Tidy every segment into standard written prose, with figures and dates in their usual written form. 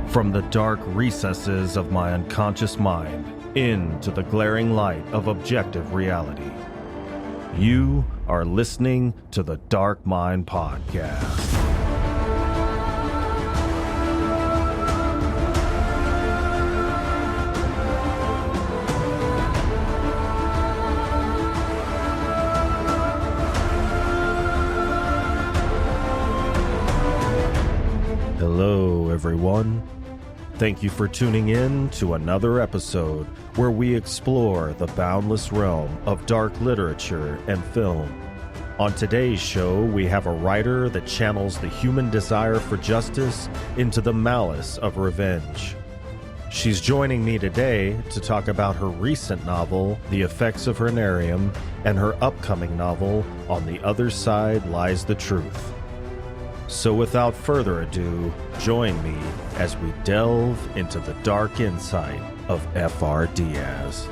From the dark recesses of my unconscious mind into the glaring light of objective reality. You are listening to the Dark Mind Podcast. Hello, everyone. Thank you for tuning in to another episode where we explore the boundless realm of dark literature and film. On today's show, we have a writer that channels the human desire for justice into the malice of revenge. She's joining me today to talk about her recent novel, The Effects of Her Nerium, and her upcoming novel, On the Other Side Lies the Truth. So without further ado, join me as we delve into the dark insight of F.R. Diaz.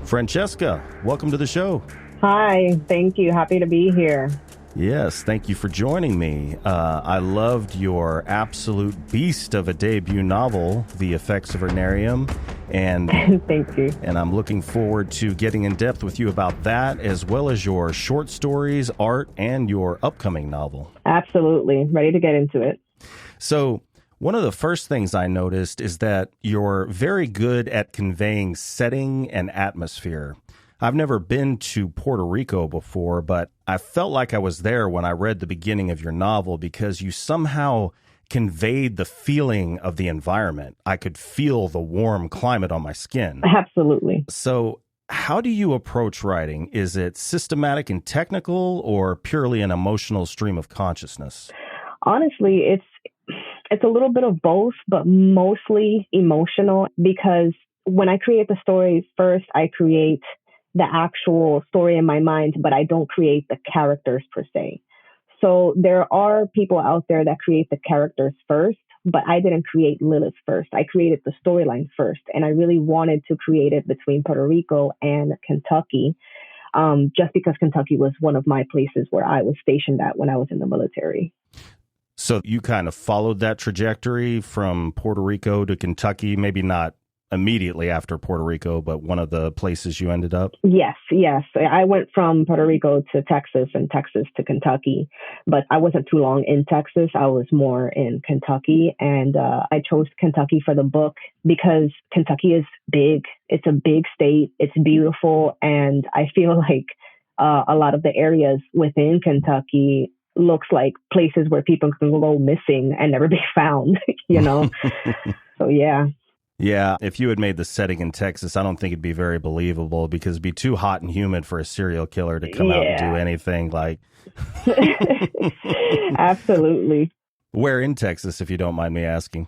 Francesca, welcome to the show. Hi, thank you. Happy to be here. Yes, thank you for joining me. I loved your absolute beast of a debut novel, The Effects of Her Nerium, and thank you. And I'm looking forward to getting in depth with you about that, as well as your short stories, art, and your upcoming novel. Absolutely. Ready to get into it. So, one of the first things I noticed is that you're very good at conveying setting and atmosphere. I've never been to Puerto Rico before, but I felt like I was there when I read the beginning of your novel because you somehow conveyed the feeling of the environment. I could feel the warm climate on my skin. Absolutely. So how do you approach writing? Is it systematic and technical or purely an emotional stream of consciousness? Honestly, it's a little bit of both, but mostly emotional, because when I create the stories first, I create the actual story in my mind, but I don't create the characters per se. So there are people out there that create the characters first, but I didn't create Lilith first. I created the storyline first, and I really wanted to create it between Puerto Rico and Kentucky, just because Kentucky was one of my places where I was stationed at when I was in the military. So you kind of followed that trajectory from Puerto Rico to Kentucky, maybe not immediately after Puerto Rico, but one of the places you ended up? Yes. I went from Puerto Rico to Texas and Texas to Kentucky, but I wasn't too long in Texas. I was more in Kentucky, and I chose Kentucky for the book because Kentucky is big. It's a big state. It's beautiful. And I feel like a lot of the areas within Kentucky looks like places where people can go missing and never be found, you know? So, yeah. Yeah, if you had made the setting in Texas, I don't think it'd be very believable because it'd be too hot and humid for a serial killer to come out and do anything like... Absolutely. Where in Texas, if you don't mind me asking?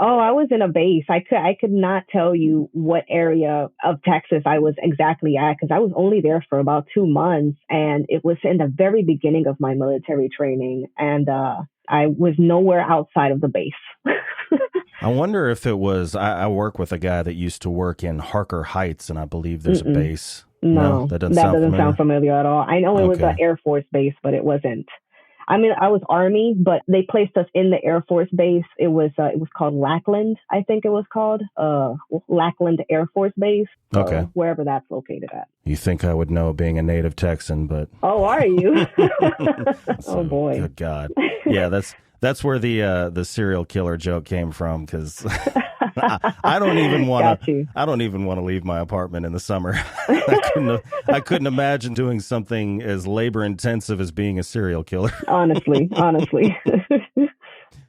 Oh, I was in a base. I could not tell you what area of Texas I was exactly at because I was only there for about 2 months, and it was in the very beginning of my military training, and I was nowhere outside of the base. I wonder if it was, I work with a guy that used to work in Harker Heights, and I believe there's a base. No, that doesn't sound familiar at all. I know it was an Air Force base, but it wasn't. I mean, I was Army, but they placed us in the Air Force base. It was called Lackland, I think it was called, Lackland Air Force Base. Okay. Wherever that's located at. You think I would know being a native Texan, but... Oh, are you? Oh, boy. Good God. Yeah, that's where the serial killer joke came from, because I don't even want to leave my apartment in the summer. I couldn't imagine doing something as labor intensive as being a serial killer. Honestly.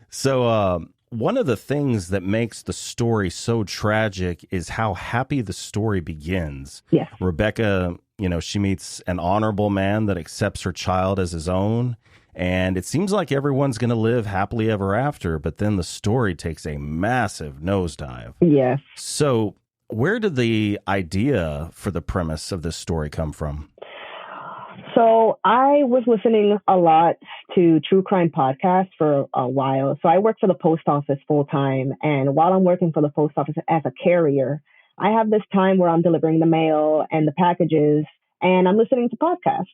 So one of the things that makes the story so tragic is how happy the story begins. Yes. Rebecca She meets an honorable man that accepts her child as his own. And it seems like everyone's going to live happily ever after. But then the story takes a massive nosedive. Yes. So where did the idea for the premise of this story come from? So I was listening a lot to true crime podcasts for a while. So I work for the post office full time. And while I'm working for the post office as a carrier, I have this time where I'm delivering the mail and the packages, and I'm listening to podcasts.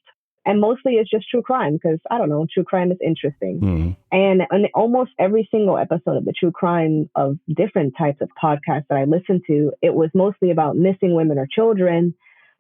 And mostly it's just true crime because, I don't know, true crime is interesting. Mm-hmm. And in almost every single episode of the true crime of different types of podcasts that I listened to, it was mostly about missing women or children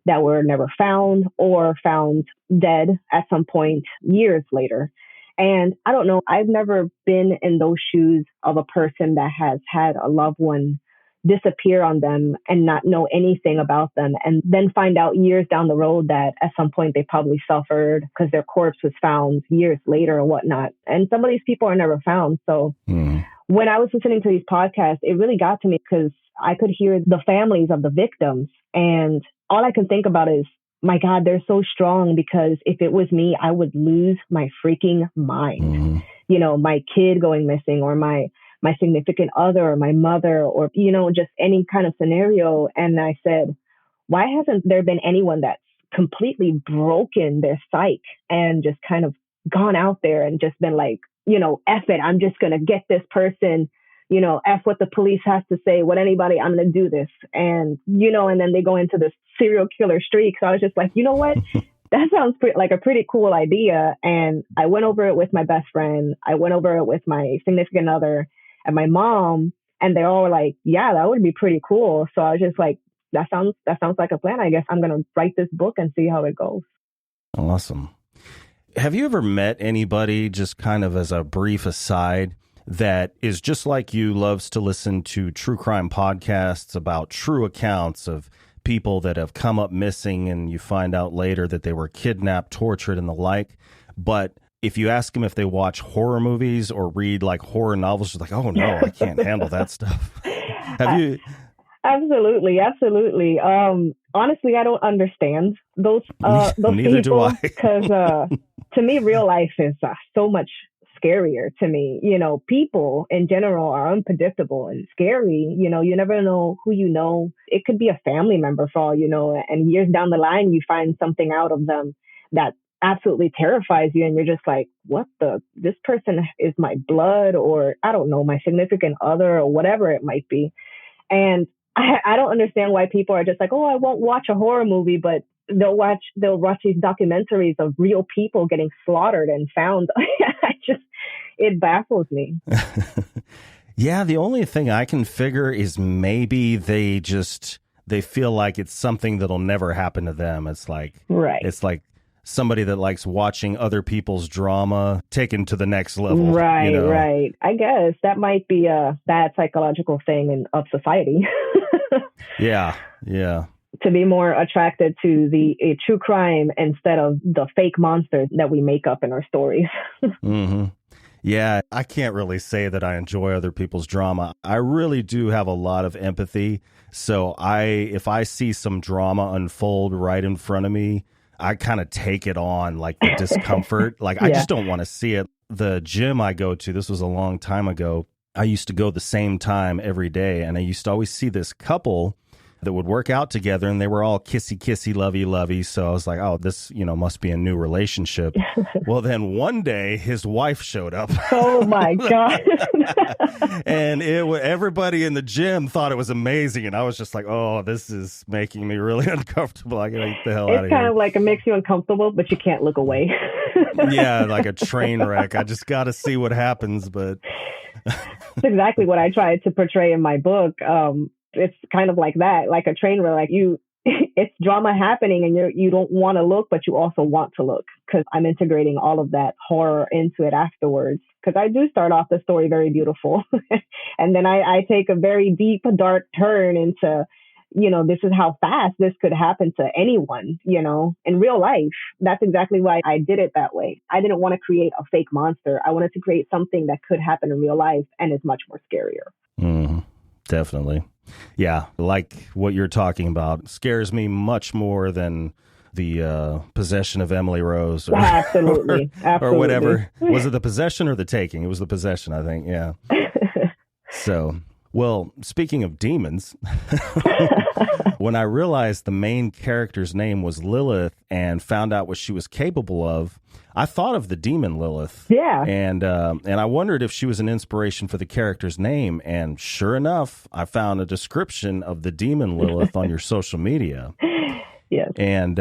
that were never found or found dead at some point years later. And I don't know, I've never been in those shoes of a person that has had a loved one disappear on them and not know anything about them, and then find out years down the road that at some point they probably suffered because their corpse was found years later or whatnot. And some of these people are never found. So when I was listening to these podcasts, it really got to me because I could hear the families of the victims. And all I can think about is, my God, they're so strong, because if it was me, I would lose my freaking mind. My kid going missing, or my significant other, or my mother, or, just any kind of scenario. And I said, why hasn't there been anyone that's completely broken their psyche and just kind of gone out there and just been like, F it, I'm just going to get this person, F what the police has to say, what anybody, I'm going to do this. And, and then they go into this serial killer streak. So I was just like, you know what? That sounds like a pretty cool idea. And I went over it with my best friend. I went over it with my significant other and my mom, and they all were like, yeah, that would be pretty cool. So I was just like, that sounds like a plan. I guess I'm going to write this book and see how it goes. Awesome. Have you ever met anybody, just kind of as a brief aside, that is just like you, loves to listen to true crime podcasts about true accounts of people that have come up missing, and you find out later that they were kidnapped, tortured, and the like, but if you ask them if they watch horror movies or read like horror novels, they're like, oh no, I can't handle that stuff. Have you? Absolutely. Honestly, I don't understand those Neither people, do I. because to me, real life is so much scarier to me. People in general are unpredictable and scary. You never know who you know. It could be a family member for all you know, and years down the line, you find something out of them that absolutely terrifies you, and you're just like, this person is my blood, or I don't know, my significant other, or whatever it might be. And I don't understand why people are just like, oh, I won't watch a horror movie, but they'll watch these documentaries of real people getting slaughtered and found. It baffles me. Yeah, the only thing I can figure is maybe they feel like it's something that'll never happen to them. It's like, right. It's like somebody that likes watching other people's drama taken to the next level. Right, right. I guess that might be a bad psychological thing of society. Yeah. To be more attracted to the true crime instead of the fake monsters that we make up in our stories. Mm-hmm. Yeah, I can't really say that I enjoy other people's drama. I really do have a lot of empathy. So if I see some drama unfold right in front of me, I kind of take it on, like the discomfort. Like, I just don't want to see it. The gym I go to, this was a long time ago, I used to go the same time every day, and I used to always see this couple that would work out together, and they were all kissy, lovey. So I was like, oh, this, must be a new relationship. Well, then one day his wife showed up. Oh my God. And everybody in the gym thought it was amazing. And I was just like, oh, this is making me really uncomfortable. I gotta get the hell out of here. It's kind of like it makes you uncomfortable, but you can't look away. Yeah, like a train wreck. I just got to see what happens. But that's exactly what I tried to portray in my book. It's kind of like that, like a train wreck. Like it's drama happening, and you don't want to look, but you also want to look, because I'm integrating all of that horror into it afterwards. Because I do start off the story very beautiful, and then I take a very deep, dark turn into, this is how fast this could happen to anyone, in real life. That's exactly why I did it that way. I didn't want to create a fake monster. I wanted to create something that could happen in real life and is much more scarier. Definitely. Yeah, like what you're talking about scares me much more than the possession of Emily Rose, or, Absolutely. or whatever. Was it the possession or the taking? It was the possession, I think. Yeah. So, well, speaking of demons, when I realized the main character's name was Lilith and found out what she was capable of, I thought of the demon Lilith. Yeah. And I wondered if she was an inspiration for the character's name. And sure enough, I found a description of the demon Lilith on your social media. Yes. And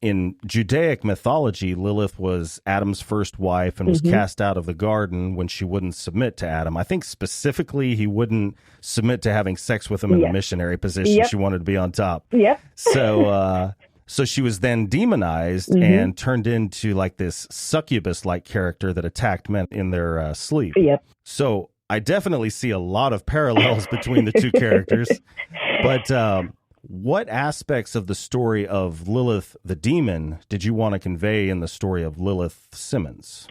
in Judaic mythology, Lilith was Adam's first wife and was cast out of the garden when she wouldn't submit to Adam. I think specifically he wouldn't submit to having sex with him in a missionary position. Yep. She wanted to be on top. Yep. So she was then demonized and turned into like this succubus-like character that attacked men in their sleep. Yep. So I definitely see a lot of parallels between the two characters. But what aspects of the story of Lilith the demon did you want to convey in the story of Lilith Simmons?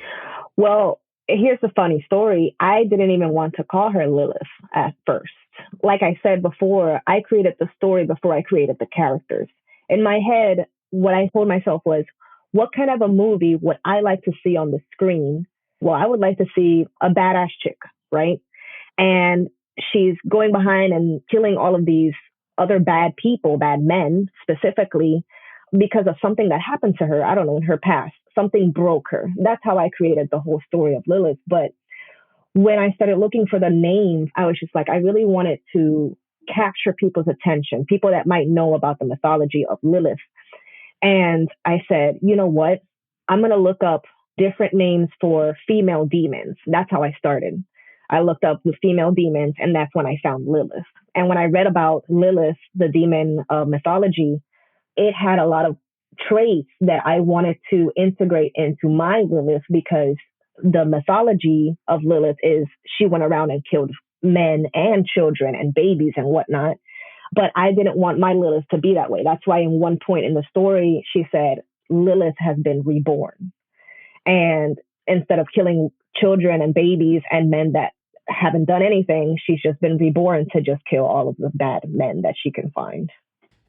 Well, here's the funny story. I didn't even want to call her Lilith at first. Like I said before, I created the story before I created the characters. In my head, what I told myself was, what kind of a movie would I like to see on the screen? Well, I would like to see a badass chick, right? And she's going behind and killing all of these other bad people, bad men specifically, because of something that happened to her. I don't know, in her past. Something broke her. That's how I created the whole story of Lilith. But when I started looking for the names, I was just like, I really wanted to capture people's attention, people that might know about the mythology of Lilith. And I said, you know what? I'm going to look up different names for female demons. That's how I started. I looked up the female demons, and that's when I found Lilith. And when I read about Lilith, the demon of mythology, it had a lot of traits that I wanted to integrate into my Lilith, because the mythology of Lilith is she went around and killed men and children and babies and whatnot. But I didn't want my Lilith to be that way. That's why in one point in the story, she said, Lilith has been reborn. And instead of killing children and babies and men that haven't done anything, she's just been reborn to just kill all of the bad men that she can find.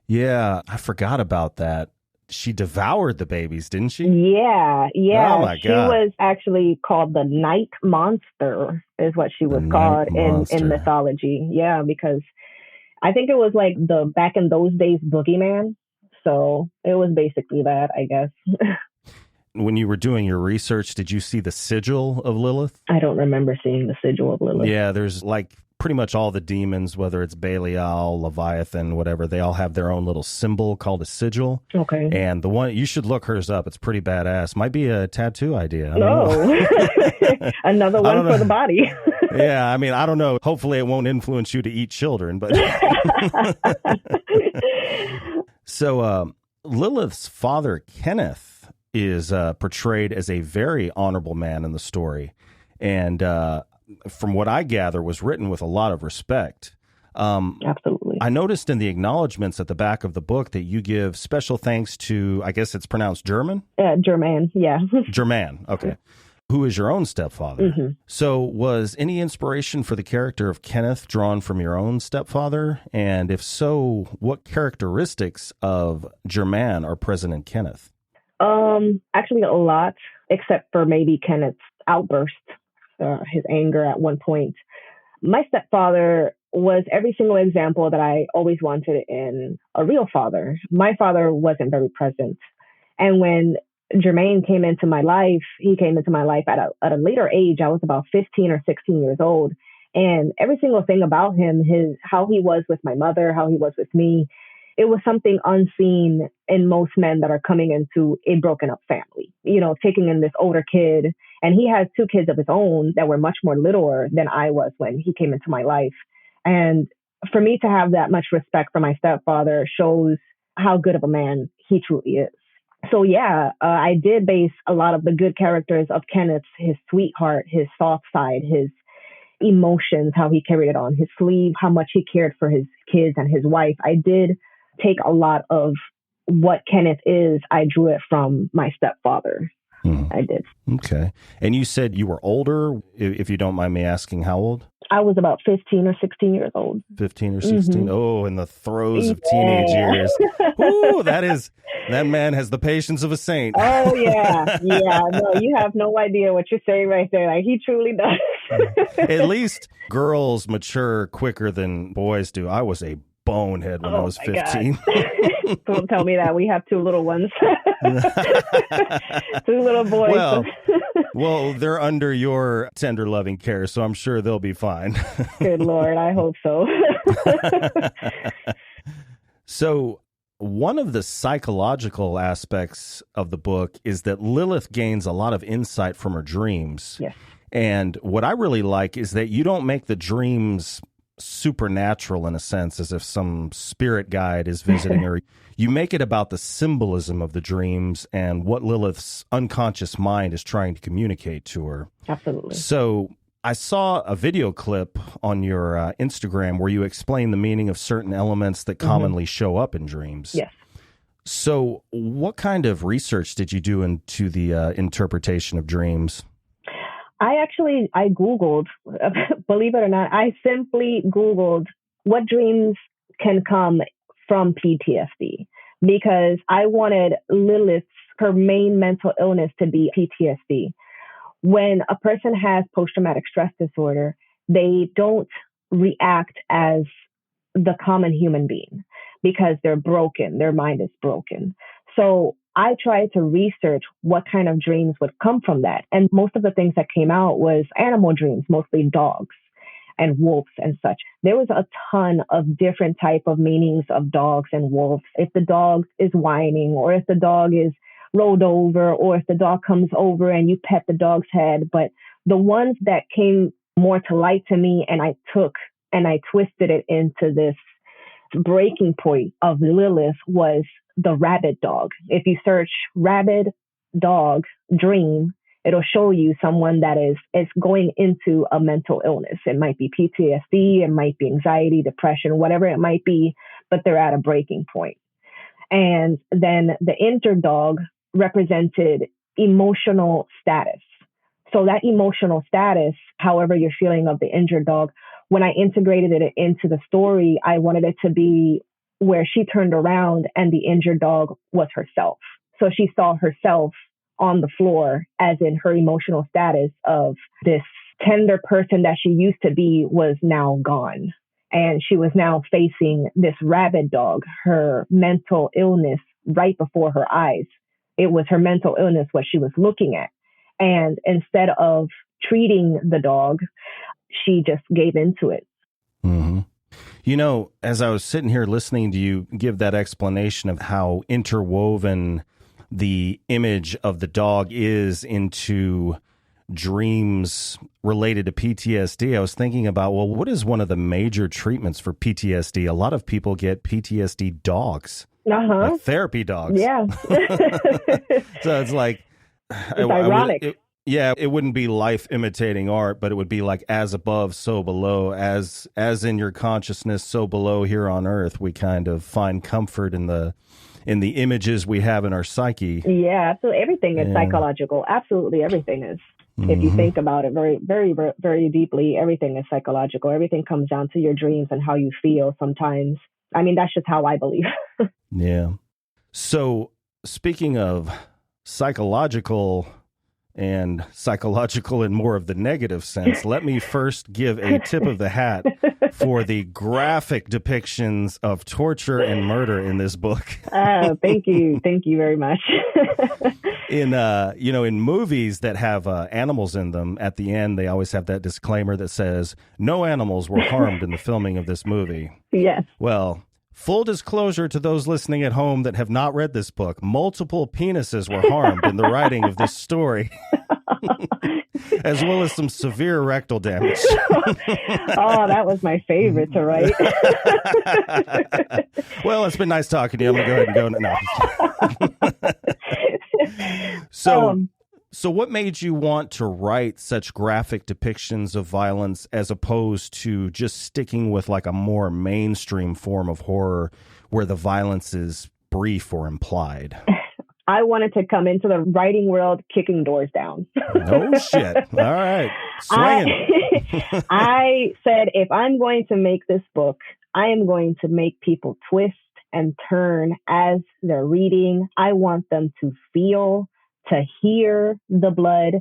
Yeah, I forgot about that. She devoured the babies, didn't she? Yeah. Oh my God. She was actually called the Night Monster, is what she was called in mythology. Yeah, because I think it was like the back in those days boogeyman. So it was basically that, I guess. When you were doing your research, did you see the sigil of Lilith? I don't remember seeing the sigil of Lilith. Yeah, there's like pretty much all the demons, whether it's Belial, Leviathan, whatever, they all have their own little symbol called a sigil. Okay. And the one, you should look hers up. It's pretty badass. Might be a tattoo idea. Another one for the body. Yeah, I mean, I don't know. Hopefully it won't influence you to eat children, but so Lilith's father, Kenneth, is portrayed as a very honorable man in the story. And from what I gather, was written with a lot of respect. Absolutely. I noticed in the acknowledgments at the back of the book that you give special thanks to, I guess it's pronounced German? German, yeah. German, okay. Who is your own stepfather. So was any inspiration for the character of Kenneth drawn from your own stepfather? And if so, what characteristics of German are present in Kenneth? Actually a lot, except for maybe Kenneth's outburst, his anger at one point. My stepfather was every single example that I always wanted in a real father. My father wasn't very present. And when Jermaine came into my life, he came into my life at a later age. I was about 15 or 16 years old. And every single thing about him, how he was with my mother, how he was with me, it was something unseen in most men that are coming into a broken up family, taking in this older kid. And he has two kids of his own that were much more littler than I was when he came into my life. And for me to have that much respect for my stepfather shows how good of a man he truly is. So yeah, I did base a lot of the good characters of Kenneth, his sweetheart, his soft side, his emotions, how he carried it on his sleeve, how much he cared for his kids and his wife. I did take a lot of what Kenneth is. I drew it from my stepfather. I did. Okay. And you said you were older, if you don't mind me asking, how old? I was about 15 or 16 years old. 15 or 16? Oh, in the throes of teenage years. Ooh, that man has the patience of a saint. Oh, yeah. Yeah. No, you have no idea what you're saying right there. Like, he truly does. At least girls mature quicker than boys do. I was a bonehead when I was 15. Don't tell me that. We have two little ones. Two little boys. Well, they're under your tender, loving care, so I'm sure they'll be fine. Good Lord, I hope so. So one of the psychological aspects of the book is that Lilith gains a lot of insight from her dreams. Yes. And what I really like is that you don't make the dreams supernatural in a sense, as if some spirit guide is visiting her. You make it about the symbolism of the dreams and what Lilith's unconscious mind is trying to communicate to her. Absolutely. So I saw a video clip on your Instagram where you explain the meaning of certain elements that commonly show up in dreams. Yes. So what kind of research did you do into the interpretation of dreams? I Googled, believe it or not, I simply Googled what dreams can come from PTSD, because I wanted her main mental illness to be PTSD. When a person has post-traumatic stress disorder, they don't react as the common human being because they're broken. Their mind is broken. So I tried to research what kind of dreams would come from that. And most of the things that came out was animal dreams, mostly dogs and wolves and such. There was a ton of different type of meanings of dogs and wolves. If the dog is whining, or if the dog is rolled over, or if the dog comes over and you pet the dog's head. But the ones that came more to light to me, and I took and I twisted it into this breaking point of Lilith, was the rabid dog. If you search rabid dog dream, it'll show you someone that is going into a mental illness. It might be PTSD, it might be anxiety, depression, whatever it might be, but they're at a breaking point. And then the injured dog represented emotional status. So that emotional status, however you're feeling of the injured dog, when I integrated it into the story, I wanted it to be where she turned around and the injured dog was herself. So she saw herself on the floor, as in her emotional status of this tender person that she used to be was now gone. And she was now facing this rabid dog, her mental illness right before her eyes. It was her mental illness what she was looking at. And instead of treating the dog, she just gave into it. Mm-hmm. You know, as I was sitting here listening to you give that explanation of how interwoven the image of the dog is into dreams related to PTSD, I was thinking about, well, what is one of the major treatments for PTSD? A lot of people get PTSD dogs, like therapy dogs. Yeah. So it's like, it's ironic. It wouldn't be life imitating art, but it would be like as above, so below, as in your consciousness, so below here on earth. We kind of find comfort in the images we have in our psyche. Yeah, so everything is psychological. Absolutely everything is. If you think about it very, very, very deeply, everything is psychological. Everything comes down to your dreams and how you feel sometimes. I mean, that's just how I believe. Yeah. So speaking of psychological and psychological in more of the negative sense, let me first give a tip of the hat for the graphic depictions of torture and murder in this book. Thank you. Thank you very much. In movies that have animals in them, at the end, they always have that disclaimer that says, no animals were harmed in the filming of this movie. Yes. Well, full disclosure to those listening at home that have not read this book, multiple penises were harmed in the writing of this story, as well as some severe rectal damage. Oh, that was my favorite to write. Well, it's been nice talking to you. I'm going to go ahead and go now. So what made you want to write such graphic depictions of violence as opposed to just sticking with like a more mainstream form of horror where the violence is brief or implied? I wanted to come into the writing world kicking doors down. No shit. All right. I said, if I'm going to make this book, I am going to make people twist and turn as they're reading. I want them to feel, to hear the blood,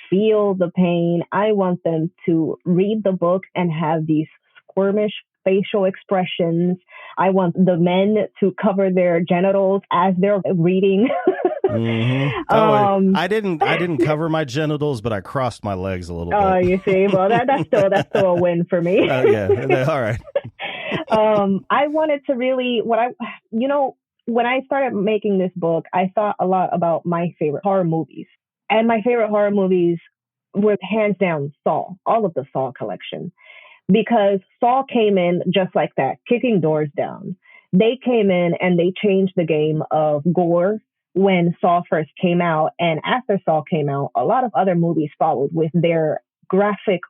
feel the pain. I want them to read the book and have these squirmish facial expressions. I want the men to cover their genitals as they're reading. I didn't cover my genitals, but I crossed my legs a little bit. Oh, you see, well, that's still a win for me. Yeah, all right. I wanted to really, when I started making this book, I thought a lot about my favorite horror movies. And my favorite horror movies were hands down Saw, all of the Saw collection. Because Saw came in just like that, kicking doors down. They came in and they changed the game of gore when Saw first came out. And after Saw came out, a lot of other movies followed with their graphic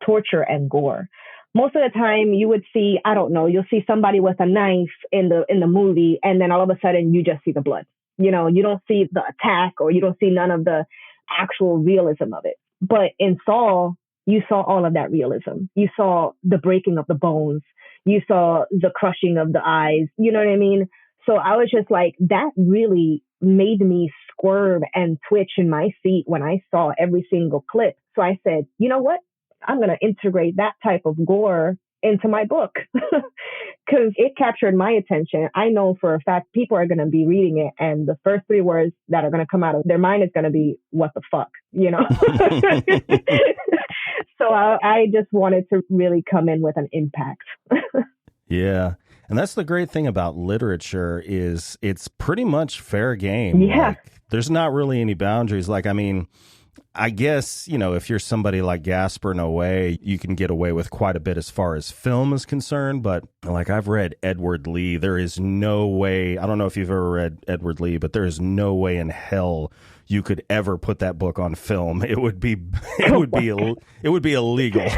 torture and gore. Most of the time you would see, you'll see somebody with a knife in the movie, and then all of a sudden you just see the blood. You don't see the attack, or you don't see none of the actual realism of it. But in Saw, you saw all of that realism. You saw the breaking of the bones. You saw the crushing of the eyes. You know what I mean? So I was just like, that really made me squirm and twitch in my seat when I saw every single clip. So I said, you know what? I'm going to integrate that type of gore into my book because it captured my attention. I know for a fact people are going to be reading it, and the first 3 words that are going to come out of their mind is going to be, what the fuck, So I just wanted to really come in with an impact. Yeah. And that's the great thing about literature is it's pretty much fair game. Yeah. There's not really any boundaries. I guess, if you're somebody like Gaspar Noé, you can get away with quite a bit as far as film is concerned. But I've read Edward Lee. There is no way. I don't know if you've ever read Edward Lee, but there is no way in hell you could ever put that book on film. It would be illegal.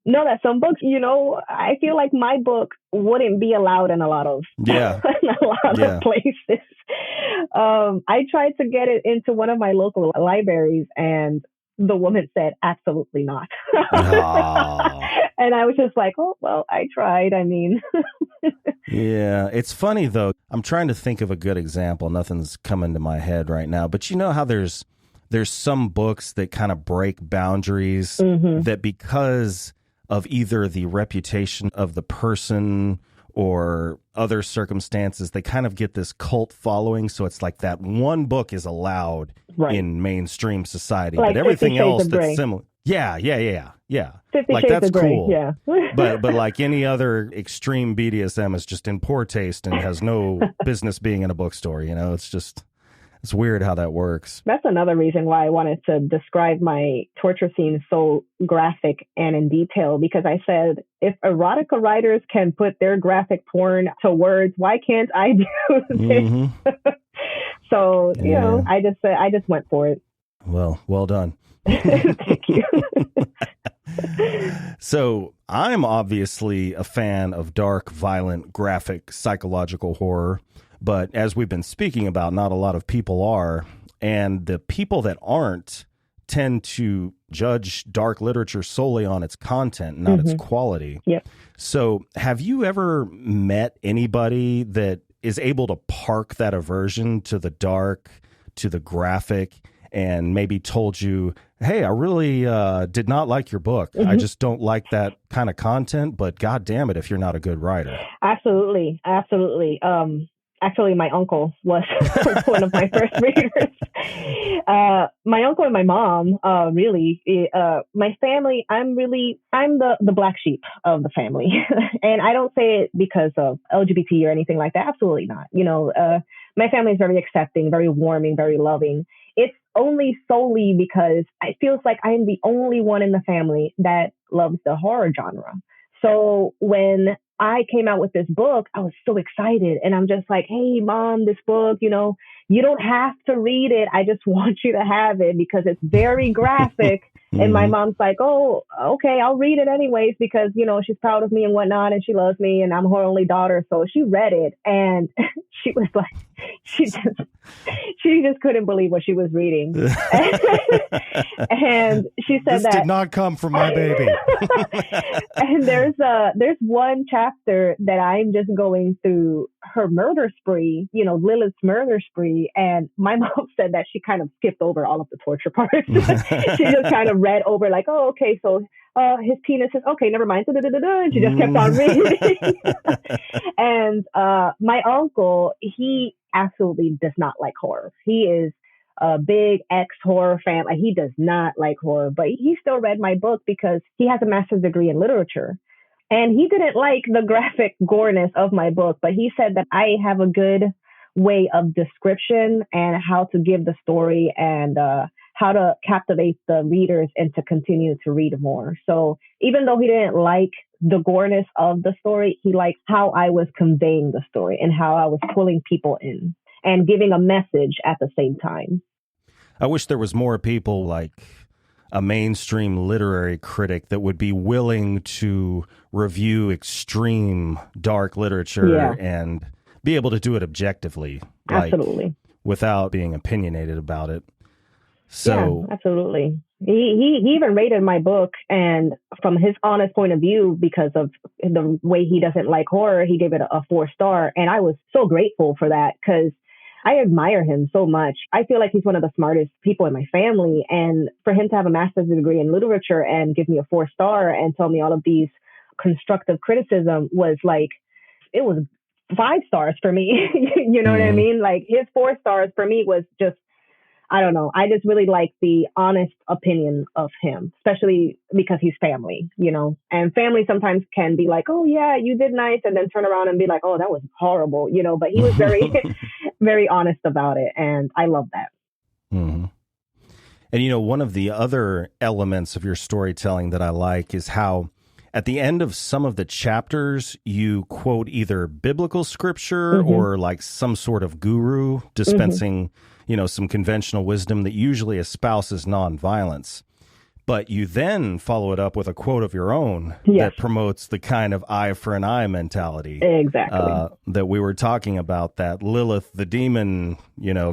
No, that some books, I feel like my book wouldn't be allowed in a lot of of places. I tried to get it into one of my local libraries, and the woman said, absolutely not. And I was just like, oh, well, I tried. I mean. Yeah, it's funny, though. I'm trying to think of a good example. Nothing's coming to my head right now. But you know how there's some books that kind of break boundaries that because of either the reputation of the person or other circumstances, they kind of get this cult following. So it's like that one book is allowed in mainstream society, but everything else that's similar. Yeah. 50 Shades that's of Grey, cool. Yeah. but like any other extreme BDSM is just in poor taste and has no business being in a bookstore. It's weird how that works. That's another reason why I wanted to describe my torture scenes so graphic and in detail, because I said, if erotica writers can put their graphic porn to words, why can't I do this? So, I just went for it. Well done. Thank you. So I'm obviously a fan of dark, violent, graphic, psychological horror. But as we've been speaking about, not a lot of people are. And the people that aren't tend to judge dark literature solely on its content, not its quality. Yep. So have you ever met anybody that is able to park that aversion to the dark, to the graphic, and maybe told you, hey, I really did not like your book. I just don't like that kind of content, but God damn it if you're not a good writer. Absolutely. Actually, my uncle was one of my first readers. My uncle and my mom, really, my family, I'm the black sheep of the family. And I don't say it because of LGBT or anything like that. Absolutely not. My family is very accepting, very warming, very loving. It's only solely because it feels like I'm the only one in the family that loves the horror genre. So when I came out with this book, I was so excited. And I'm just like, hey, Mom, this book, you don't have to read it. I just want you to have it because it's very graphic And my mom's like, oh, okay, I'll read it anyways because, she's proud of me and whatnot and she loves me and I'm her only daughter. So she read it and she was like, she just couldn't believe what she was reading. And she said this did not come from my baby. And there's one chapter that I'm just going through her murder spree, Lilith's murder spree. And my mom said that she kind of skipped over all of the torture parts. She just kind of read over like, oh, okay, so his penis is okay, never mind. And she just kept on reading. And my uncle, he absolutely does not like horror. He is a big ex-horror fan. Like, he does not like horror, but he still read my book because he has a master's degree in literature. And he didn't like the graphic goreness of my book, but he said that I have a good way of description and how to give the story and how to captivate the readers and to continue to read more. So even though he didn't like the goreness of the story, he liked how I was conveying the story and how I was pulling people in and giving a message at the same time. I wish there was more people like a mainstream literary critic that would be willing to review extreme dark literature and be able to do it objectively. Absolutely. Without being opinionated about it. So yeah, absolutely. He even rated my book, and from his honest point of view, because of the way he doesn't like horror, he gave it a 4-star. And I was so grateful for that because I admire him so much. I feel like he's one of the smartest people in my family. And for him to have a master's degree in literature and give me a 4-star and tell me all of these constructive criticism was like, it was 5 stars for me. You know what I mean? Like, his 4 stars for me was just, I don't know. I just really like the honest opinion of him, especially because he's family, and family sometimes can be like, oh yeah, you did nice. And then turn around and be like, oh, that was horrible, but he was very, very honest about it. And I love that. Mm-hmm. And, one of the other elements of your storytelling that I like is how at the end of some of the chapters, you quote either biblical scripture or like some sort of guru dispensing some conventional wisdom that usually espouses nonviolence. But you then follow it up with a quote of your own that promotes the kind of eye for an eye mentality. Exactly. That we were talking about, that Lilith, the demon,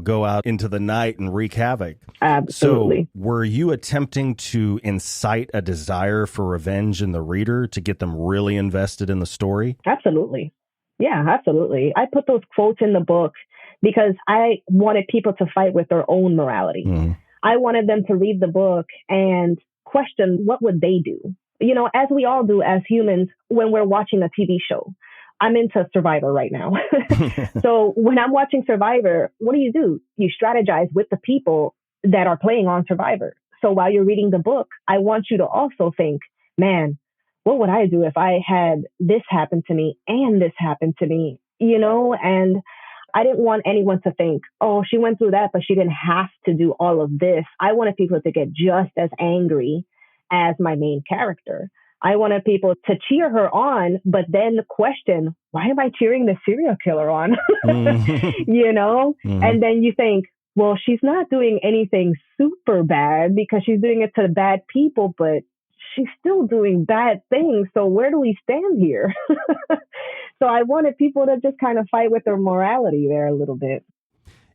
go out into the night and wreak havoc. Absolutely. So were you attempting to incite a desire for revenge in the reader to get them really invested in the story? Absolutely. Yeah, absolutely. I put those quotes in the book because I wanted people to fight with their own morality. I wanted them to read the book and question what would they do, as we all do as humans when we're watching a TV show. I'm into Survivor right now. So when I'm watching Survivor, what do? You strategize with the people that are playing on Survivor. So while you're reading the book, I want you to also think, man, what would I do if I had this happen to me and this happen to me, and I didn't want anyone to think, oh, she went through that, but she didn't have to do all of this. I wanted people to get just as angry as my main character. I wanted people to cheer her on, but then question, why am I cheering the serial killer on? And then you think, well, she's not doing anything super bad because she's doing it to bad people, but she's still doing bad things. So where do we stand here? So I wanted people to just kind of fight with their morality there a little bit.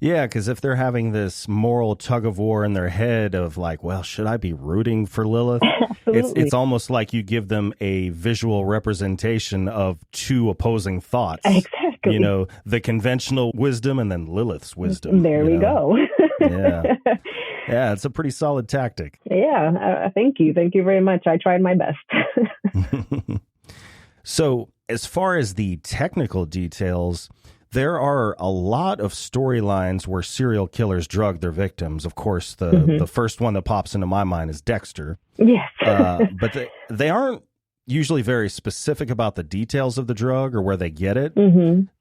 Yeah, because if they're having this moral tug of war in their head of like, well, should I be rooting for Lilith? It's almost like you give them a visual representation of two opposing thoughts. Exactly. The conventional wisdom and then Lilith's wisdom. There we go. Yeah, it's a pretty solid tactic. Yeah, thank you. Thank you very much. I tried my best. So as far as the technical details, there are a lot of storylines where serial killers drug their victims. Of course, the first one that pops into my mind is Dexter. Yes. But they aren't usually very specific about the details of the drug or where they get it.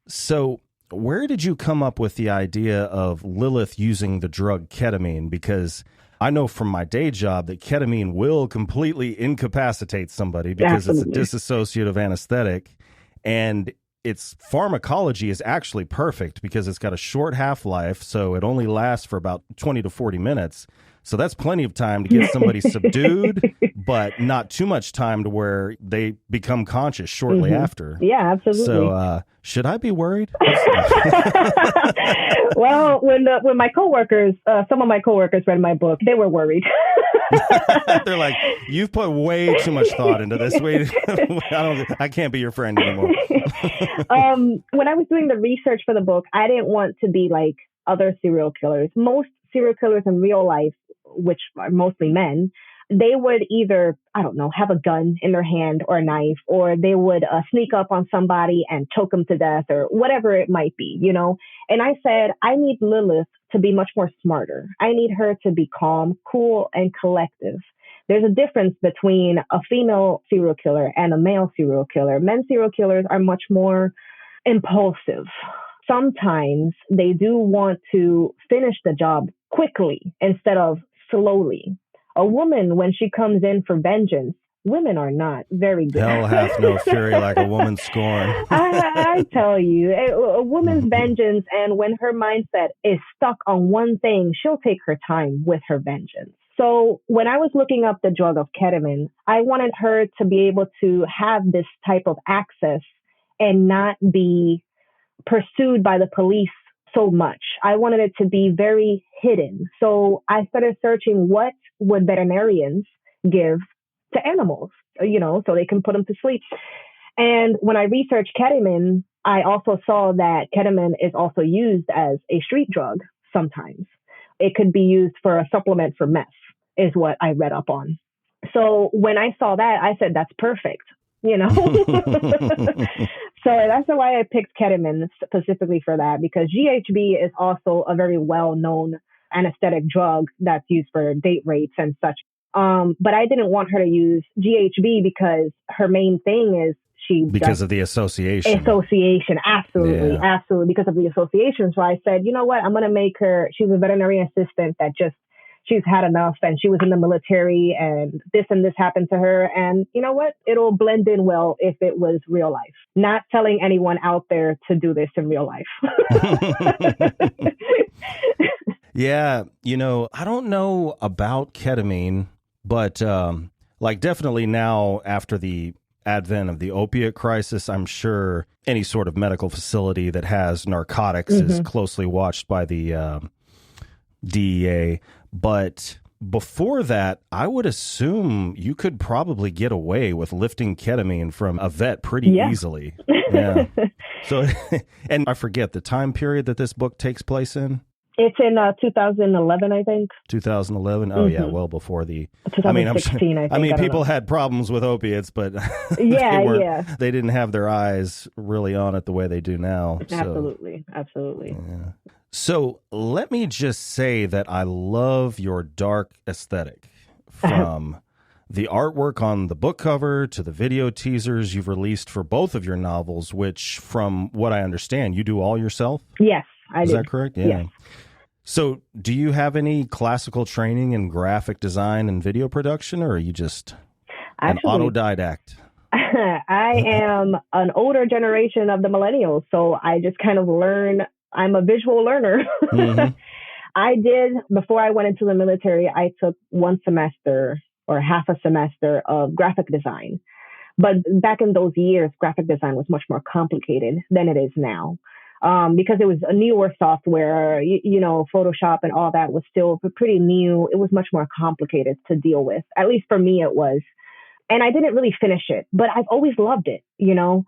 So where did you come up with the idea of Lilith using the drug ketamine? Because I know from my day job that ketamine will completely incapacitate somebody because it's a dissociative anesthetic, and its pharmacology is actually perfect because it's got a short half-life, so it only lasts for about 20 to 40 minutes. So that's plenty of time to get somebody subdued, but not too much time to where they become conscious shortly after. Yeah, absolutely. So should I be worried? Well, when my coworkers, some of my coworkers read my book, they were worried. They're like, you've put way too much thought into this. Wait, I can't be your friend anymore. When I was doing the research for the book, I didn't want to be like other serial killers. Most serial killers in real life, which are mostly men, they would either, I don't know, have a gun in their hand or a knife, or they would sneak up on somebody and choke them to death or whatever it might be, you know? And I said, I need Lilith to be much more smarter. I need her to be calm, cool, and collective. There's a difference between a female serial killer and a male serial killer. Men serial killers are much more impulsive. Sometimes they do want to finish the job quickly instead of slowly. A woman, when she comes in for vengeance, women are not very good. Hell hath no fury like a woman scorned. I tell you, a woman's vengeance, and when her mindset is stuck on one thing, she'll take her time with her vengeance. So when I was looking up the drug of ketamine, I wanted her to be able to have this type of access and not be pursued by the police so much. I wanted it to be very hidden. So I started searching what would veterinarians give to animals, you know, so they can put them to sleep. And when I researched ketamine, I also saw that ketamine is also used as a street drug sometimes. It could be used for a supplement for meth, is what I read up on. So when I saw that, I said, that's perfect. You know, so that's why I picked ketamine specifically for that, because GHB is also a very well-known anesthetic drug that's used for date rapes and such. But I didn't want her to use GHB because her main thing is because of the association. Absolutely. Because of the association. So I said, you know what? I'm going to make her, she's a veterinary assistant that she's had enough, and she was in the military and this happened to her. And you know what? It'll blend in well if it was real life. Not telling anyone out there to do this in real life. Yeah. You know, I don't know about ketamine, but like definitely now after the advent of the opiate crisis, I'm sure any sort of medical facility that has narcotics is closely watched by the DEA. But before that, I would assume you could probably get away with lifting ketamine from a vet pretty easily. Yeah. So, and I forget the time period that this book takes place in. It's in 2011, I think. 2011. Oh yeah, well before the. 2016, I mean, people had problems with opiates, but they didn't have their eyes really on it the way they do now. Absolutely. Yeah. So let me just say that I love your dark aesthetic, from the artwork on the book cover to the video teasers you've released for both of your novels, which, from what I understand, you do all yourself? Yes, I do. Is that correct? Yeah. Yes. So do you have any classical training in graphic design and video production, or are you just an autodidact? I am an older generation of the millennials, so I just kind of learn. I'm a visual learner. I did, before I went into the military, I took one semester or half a semester of graphic design. But back in those years, graphic design was much more complicated than it is now. Because it was a newer software, you know, Photoshop and all that was still pretty new. It was much more complicated to deal with. At least for me, it was. And I didn't really finish it, but I've always loved it, you know.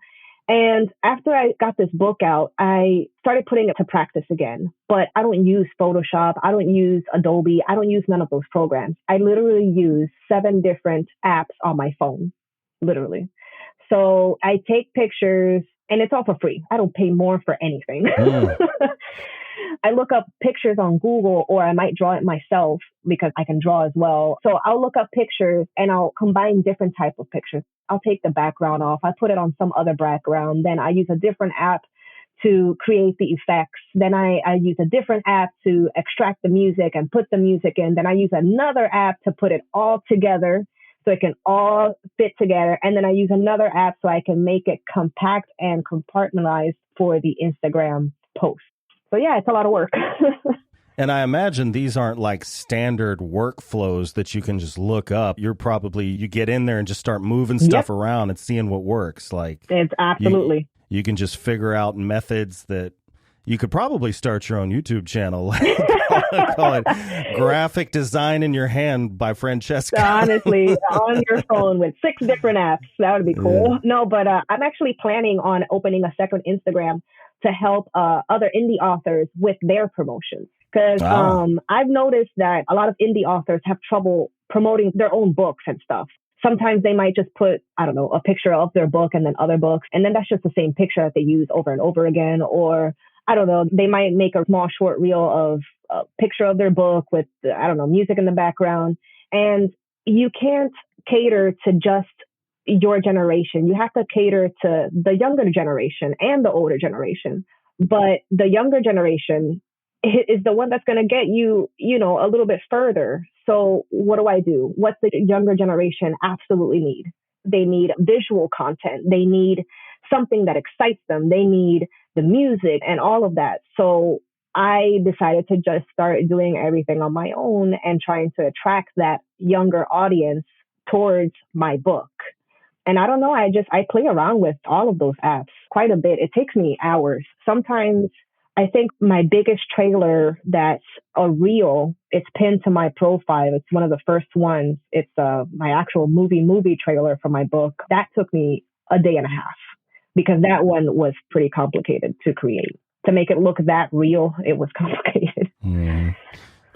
And after I got this book out, I started putting it to practice again. But I don't use Photoshop. I don't use Adobe. I don't use none of those programs. I literally use 7 different apps on my phone, literally. So I take pictures, and it's all for free. I don't pay more for anything. I look up pictures on Google, or I might draw it myself because I can draw as well. So I'll look up pictures and I'll combine different types of pictures. I'll take the background off. I put it on some other background. Then I use a different app to create the effects. Then I use a different app to extract the music and put the music in. Then I use another app to put it all together so it can all fit together. And then I use another app so I can make it compact and compartmentalized for the Instagram post. So yeah, it's a lot of work. And I imagine these aren't like standard workflows that you can just look up. You get in there and just start moving stuff around and seeing what works. Like it's absolutely. You can just figure out methods that you could probably start your own YouTube channel. Call it Graphic Design in Your Hand by Francesca. Honestly, on your phone with 6 different apps. That would be cool. Yeah. No, but I'm actually planning on opening a second Instagram to help other indie authors with their promotions. Because I've noticed that a lot of indie authors have trouble promoting their own books and stuff. Sometimes they might just put, I don't know, a picture of their book and then other books. And then that's just the same picture that they use over and over again. Or I don't know, they might make a small short reel of a picture of their book with, I don't know, music in the background. And you can't cater to just your generation. You have to cater to the younger generation and the older generation. But the younger generation is the one that's going to get you, a little bit further. So what do? What the younger generation absolutely need? They need visual content. They need something that excites them. They need the music and all of that. So I decided to just start doing everything on my own and trying to attract that younger audience towards my book. And I don't know, I play around with all of those apps quite a bit. It takes me hours. Sometimes I think my biggest trailer that's a reel, it's pinned to my profile. It's one of the first ones. It's my actual movie trailer for my book. That took me a day and a half because that one was pretty complicated to create. To make it look that real, it was complicated. Mm.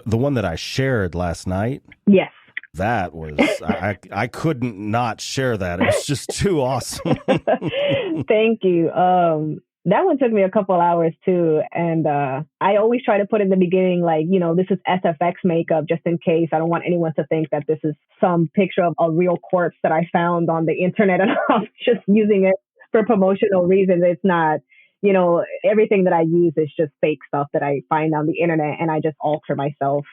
The one that I shared last night? Yes. That was, I couldn't not share that. It was just too awesome. Thank you. That one took me a couple hours too. And I always try to put in the beginning, like, this is SFX makeup just in case. I don't want anyone to think that this is some picture of a real corpse that I found on the internet and I'm just using it for promotional reasons. It's not, everything that I use is just fake stuff that I find on the internet and I just alter myself.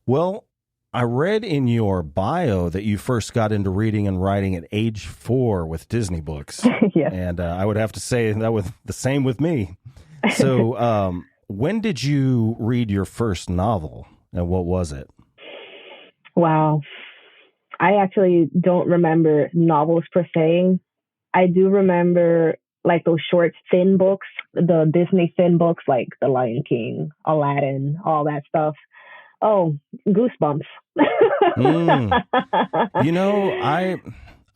Well, I read in your bio that you first got into reading and writing at age 4 with Disney books. Yes. And I would have to say that was the same with me. So when did you read your first novel and what was it? Wow. I actually don't remember novels per se. I do remember like those short, thin books, the Disney thin books like The Lion King, Aladdin, all that stuff. Oh, Goosebumps.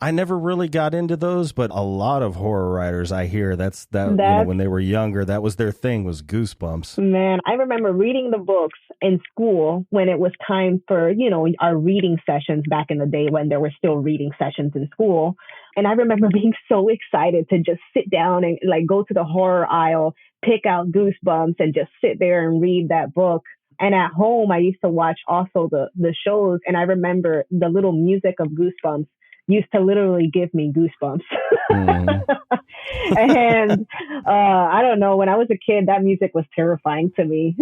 I never really got into those, but a lot of horror writers I hear that's when they were younger, that was their thing, was Goosebumps. Man, I remember reading the books in school when it was time for, our reading sessions back in the day when there were still reading sessions in school. And I remember being so excited to just sit down and like go to the horror aisle, pick out Goosebumps and just sit there and read that book. And at home, I used to watch also the shows. And I remember the little music of Goosebumps used to literally give me goosebumps. And I don't know, when I was a kid, that music was terrifying to me.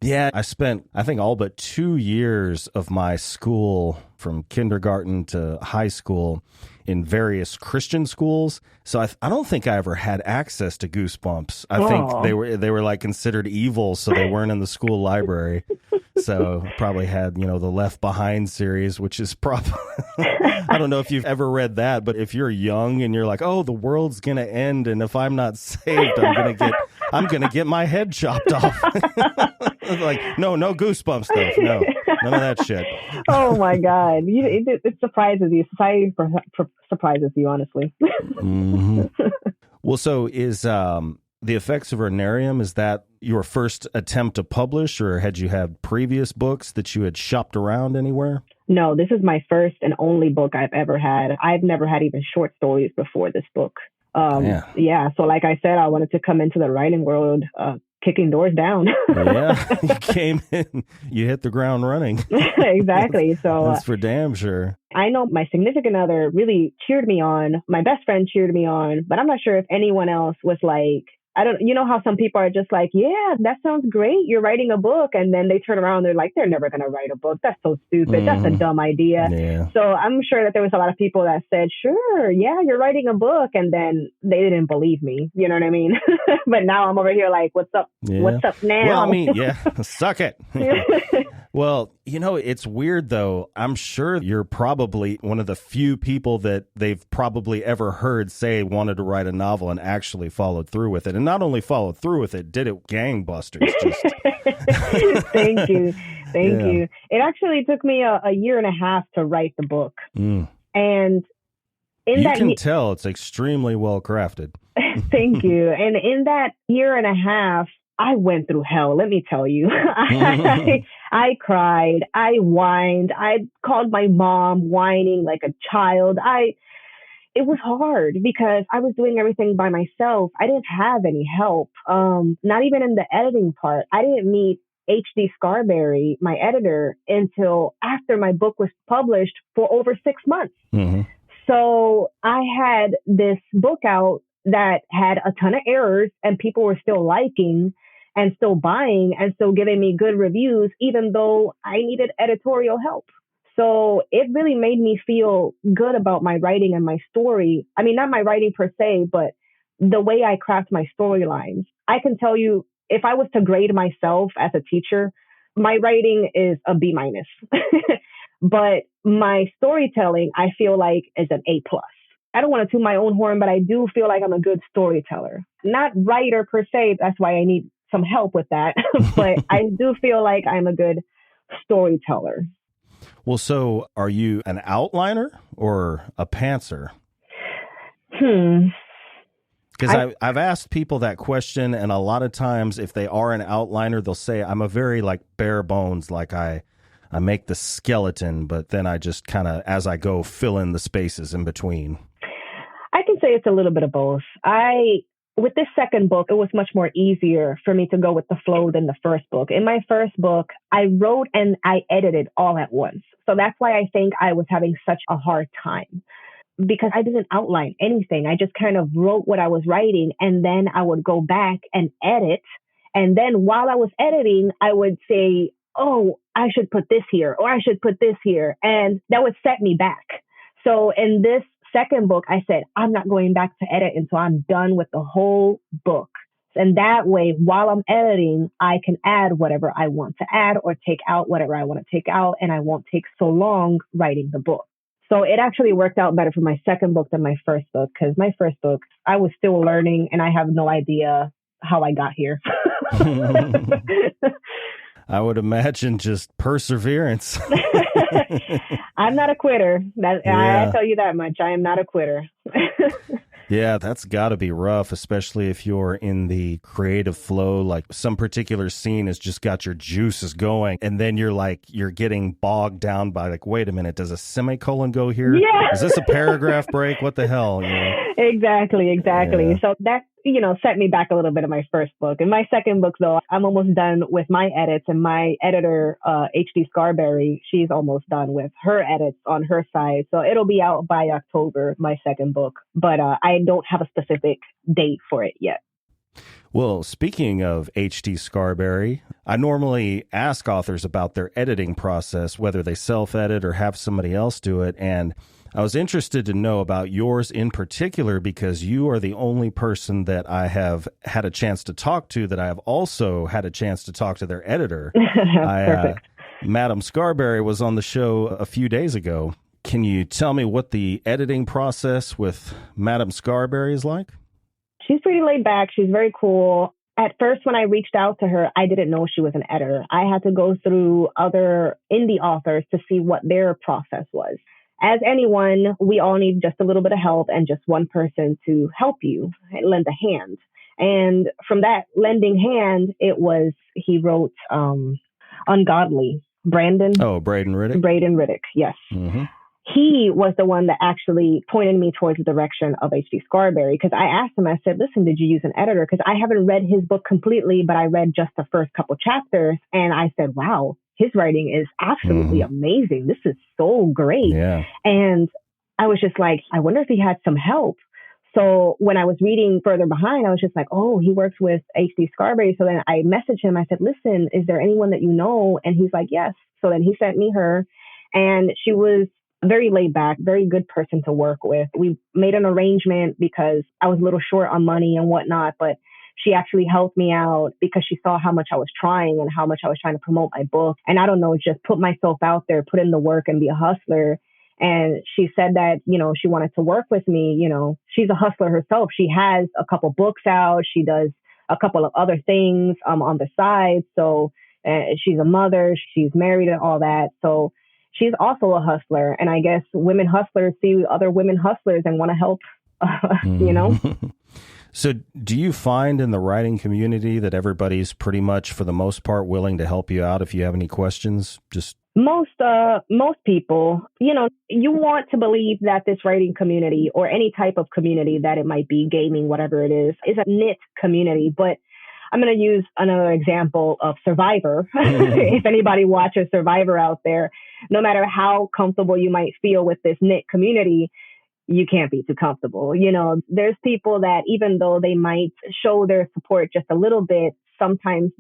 Yeah, I spent, I think, all but 2 years of my school from kindergarten to high school in various Christian schools. So I don't think I ever had access to Goosebumps. I think they were like considered evil, so they weren't in the school library. So probably had, the Left Behind series, which is probably, I don't know if you've ever read that, but if you're young and you're like, oh, the world's going to end, and if I'm not saved, I'm going to get my head chopped off. Like, no Goosebumps stuff. No, none of that shit. Oh my God. It surprises you. Society surprises you, honestly. Mm-hmm. Well, so is The Effects of Her Nerium, is that your first attempt to publish, or had you had previous books that you had shopped around anywhere? No, this is my first and only book I've ever had. I've never had even short stories before this book. Yeah. So like I said, I wanted to come into the writing world, kicking doors down. Yeah, you came in, you hit the ground running. Exactly. So that's for damn sure. I know my significant other really cheered me on. My best friend cheered me on, but I'm not sure if anyone else was like, I don't, you know how some people are just like, yeah, that sounds great. You're writing a book. And then they turn around and they're like, they're never going to write a book. That's so stupid. That's a dumb idea. Yeah. So I'm sure that there was a lot of people that said, sure, yeah, you're writing a book. And then they didn't believe me. You know what I mean? But now I'm over here like, what's up? Yeah. What's up now? Well, I mean, yeah, suck it. Well, you know, it's weird, though. I'm sure you're probably one of the few people that they've probably ever heard say wanted to write a novel and actually followed through with it. And not only followed through with it, did it gangbusters. Thank you. Thank you. It actually took me a year and a half to write the book. And in you that can tell it's extremely well crafted. Thank you. And in that year and a half, I went through hell, let me tell you. I cried, I whined, I called my mom whining like a child. It was hard because I was doing everything by myself. I didn't have any help, not even in the editing part. I didn't meet H.D. Scarberry, my editor, until after my book was published for over 6 months. So I had this book out that had a ton of errors and people were still liking and still buying and still giving me good reviews, even though I needed editorial help. So it really made me feel good about my writing and my story. I mean, not my writing per se, but the way I craft my storylines. I can tell you, if I was to grade myself as a teacher, my writing is a B minus. But my storytelling, I feel like, is an A plus. I don't want to toot my own horn, but I do feel like I'm a good storyteller. Not writer per se. That's why I need some help with that. But I do feel like I'm a good storyteller. Well, so are you an outliner or a pantser? Because I've asked people that question, and a lot of times if they are an outliner, they'll say, I'm a very like bare bones, like I make the skeleton, but then I just kind of, as I go, fill in the spaces in between. I can say it's a little bit of both. With this second book, it was much more easier for me to go with the flow than the first book. In my first book, I wrote and I edited all at once. So that's why I think I was having such a hard time, because I didn't outline anything. I just kind of wrote what I was writing, and then I would go back and edit. And then while I was editing, I would say, oh, I should put this here, or I should put this here. And that would set me back. So in this second book, I said, I'm not going back to edit until I'm done with the whole book. And that way, while I'm editing, I can add whatever I want to add or take out whatever I want to take out. And I won't take so long writing the book. So it actually worked out better for my second book than my first book, because my first book, I was still learning and I have no idea how I got here. I would imagine just perseverance. I'm not a quitter. I tell you that much. I am not a quitter. Yeah, that's got to be rough, especially if you're in the creative flow, like some particular scene has just got your juices going. And then you're getting bogged down by like, wait a minute, does a semicolon go here? Yeah. Is this a paragraph break? What the hell? You know? Exactly. Yeah. So that, set me back a little bit in my first book. In my second book, though, I'm almost done with my edits, and my editor, H.D. Scarberry, she's almost done with her edits on her side. So it'll be out by October, my second book, but I don't have a specific date for it yet. Well, speaking of H.D. Scarberry, I normally ask authors about their editing process, whether they self-edit or have somebody else do it, and I was interested to know about yours in particular, because you are the only person that I have had a chance to talk to that I have also had a chance to talk to their editor. Perfect. Madam Scarberry was on the show a few days ago. Can you tell me what the editing process with Madam Scarberry is like? She's pretty laid back. She's very cool. At first, when I reached out to her, I didn't know she was an editor. I had to go through other indie authors to see what their process was. As anyone, we all need just a little bit of help and just one person to help you, lend a hand. And from that lending hand, he wrote Ungodly. Braden Riddick, yes. Mm-hmm. He was the one that actually pointed me towards the direction of H.D. Scarberry, because I asked him, I said, listen, did you use an editor? Because I haven't read his book completely, but I read just the first couple chapters. And I said, wow, his writing is absolutely amazing. This is so great. Yeah. And I was just like, I wonder if he had some help. So when I was reading further behind, I was just like, oh, he works with H.D. Scarberry. So then I messaged him. I said, listen, is there anyone that you know? And he's like, yes. So then he sent me her, and she was very laid back, very good person to work with. We made an arrangement because I was a little short on money and whatnot, but she actually helped me out because she saw how much I was trying and how much I was trying to promote my book. And I don't know, just put myself out there, put in the work and be a hustler. And she said that, she wanted to work with me. She's a hustler herself. She has a couple books out. She does a couple of other things on the side. So she's a mother, she's married and all that. So she's also a hustler. And I guess women hustlers see other women hustlers and want to help, So do you find in the writing community that everybody's pretty much, for the most part, willing to help you out if you have any questions? Most people, you want to believe that this writing community or any type of community that it might be, gaming, whatever it is a knit community. But I'm going to use another example of Survivor. If anybody watches Survivor out there, no matter how comfortable you might feel with this knit community, you can't be too comfortable. There's people that even though they might show their support just a little bit, sometimes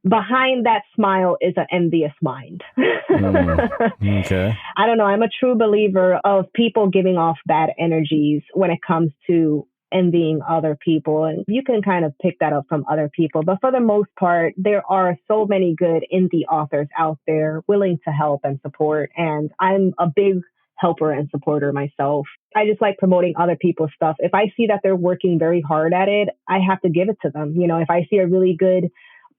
behind that smile is an envious mind. Okay. I don't know. I'm a true believer of people giving off bad energies when it comes to envying other people. And you can kind of pick that up from other people. But for the most part, there are so many good indie authors out there willing to help and support. And I'm a big helper and supporter myself. I just like promoting other people's stuff. If I see that they're working very hard at it, I have to give it to them. If I see a really good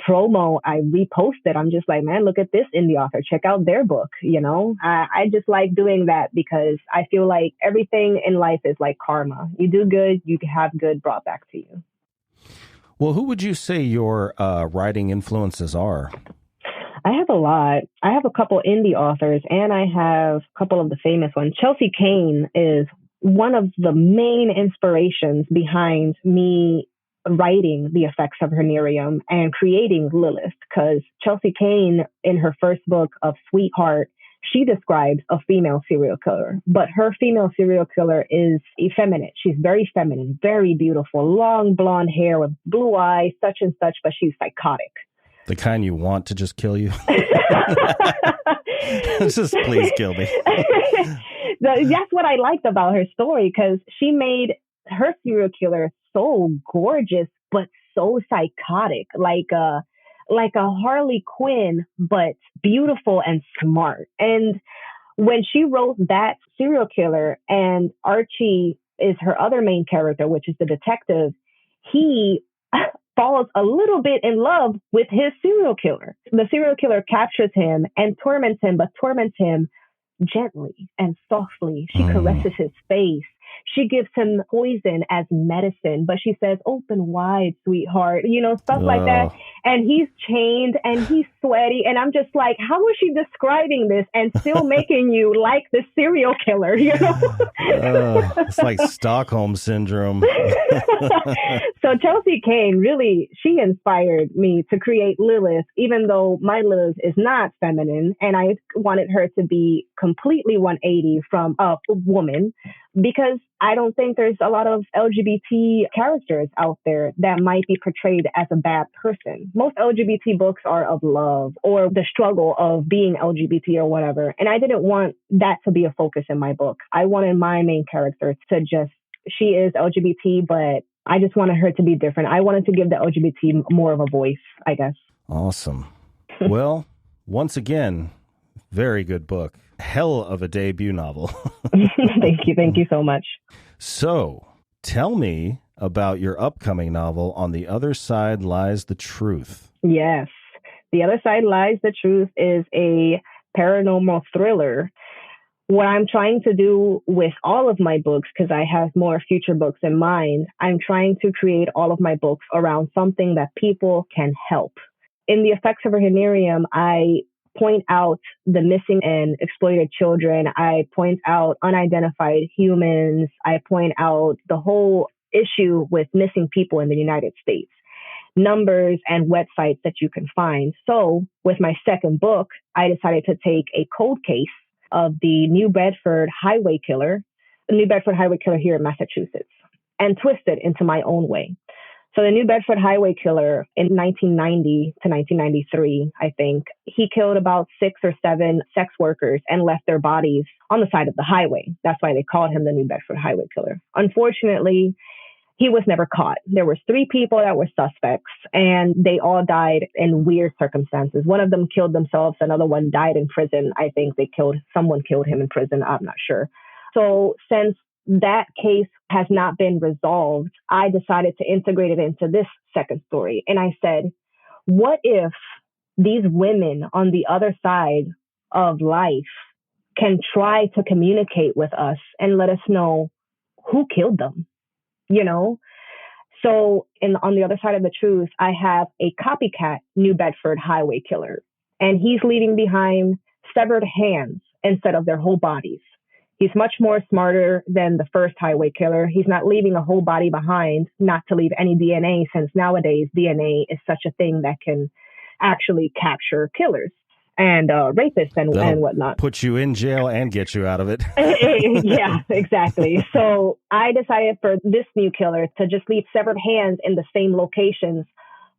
promo, I repost it. I'm just like, man, look at this indie author. Check out their book. I just like doing that because I feel like everything in life is like karma. You do good, you have good brought back to you. Well, who would you say your writing influences are? I have a lot. I have a couple indie authors and I have a couple of the famous ones. Chelsea Cain is one of the main inspirations behind me writing The Effects of Her Nerium and creating Lilith, because Chelsea Cain, in her first book of Sweetheart, she describes a female serial killer, but her female serial killer is effeminate. She's very feminine, very beautiful, long blonde hair with blue eyes, such and such, but she's psychotic. The kind you want to just kill you? Just please kill me. That's what I liked about her story, because she made her serial killer so gorgeous, but so psychotic, like a Harley Quinn, but beautiful and smart. And when she wrote that serial killer, and Archie is her other main character, which is the detective, he falls a little bit in love with his serial killer. The serial killer captures him and torments him, but torments him gently and softly. She caresses his face. She gives him poison as medicine, but she says, open wide, sweetheart, stuff like that. And he's chained and he's sweaty. And I'm just like, how is she describing this and still making you like the serial killer? It's like Stockholm syndrome. So Chelsea Cain, really, she inspired me to create Lilith, even though my Lilith is not feminine. And I wanted her to be completely 180 from a woman, because I don't think there's a lot of LGBT characters out there that might be portrayed as a bad person. Most LGBT books are of love or the struggle of being LGBT or whatever. And I didn't want that to be a focus in my book. I wanted my main character to she is LGBT, but I just wanted her to be different. I wanted to give the LGBT more of a voice, I guess. Awesome. Well, once again, very good book. Hell of a debut novel. Thank you so much. So, tell me about your upcoming novel, On the Other Side Lies the Truth. Yes. The Other Side Lies the Truth is a paranormal thriller. What I'm trying to do with all of my books, because I have more future books in mind, I'm trying to create all of my books around something that people can help. In The Effects of Her Nerium, I point out the missing and exploited children. I point out unidentified humans. I point out the whole issue with missing people in the United States, numbers and websites that you can find. So with my second book, I decided to take a cold case of the New Bedford highway killer, New Bedford Highway Killer here in Massachusetts and twist it into my own way. So the New Bedford Highway Killer in 1990 to 1993, I think, he killed about 6 or 7 sex workers and left their bodies on the side of the highway. That's why they called him the New Bedford Highway Killer. Unfortunately, he was never caught. There were 3 people that were suspects, and they all died in weird circumstances. One of them killed themselves. Another one died in prison. I think someone killed him in prison. I'm not sure. So since that case has not been resolved, I decided to integrate it into this second story. And I said, what if these women on the other side of life can try to communicate with us and let us know who killed them? You know? So on the other side of the truth, I have a copycat New Bedford Highway Killer, and he's leaving behind severed hands instead of their whole bodies. He's much more smarter than the first highway killer. He's not leaving a whole body behind, not to leave any DNA, since nowadays DNA is such a thing that can actually capture killers and rapists and whatnot. Put you in jail and get you out of it. Yeah, exactly. So I decided for this new killer to just leave severed hands in the same locations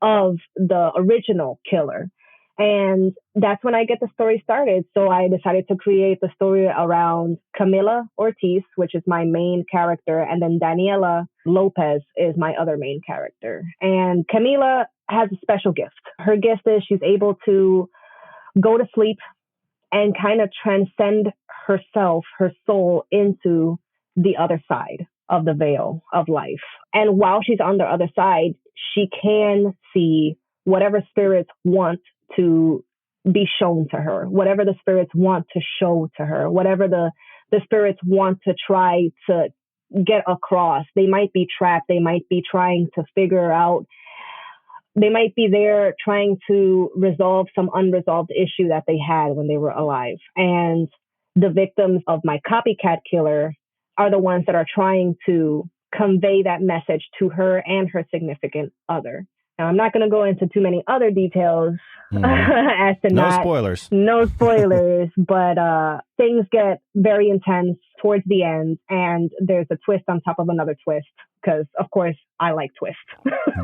of the original killer. And that's when I get the story started. So I decided to create the story around Camila Ortiz, which is my main character, and then Daniela Lopez is my other main character. And Camila has a special gift. Her gift is she's able to go to sleep and kind of transcend herself, her soul, into the other side of the veil of life. And while she's on the other side, she can see whatever spirits want to be shown to her, whatever the spirits want to show to her, whatever the spirits want to try to get across. They might be trapped. They might be trying to figure out. They might be there trying to resolve some unresolved issue that they had when they were alive. And the victims of my copycat killer are the ones that are trying to convey that message to her and her significant other. Now, I'm not going to go into too many other details as to no spoilers, but things get very intense towards the end, and there's a twist on top of another twist because, of course, I like twists.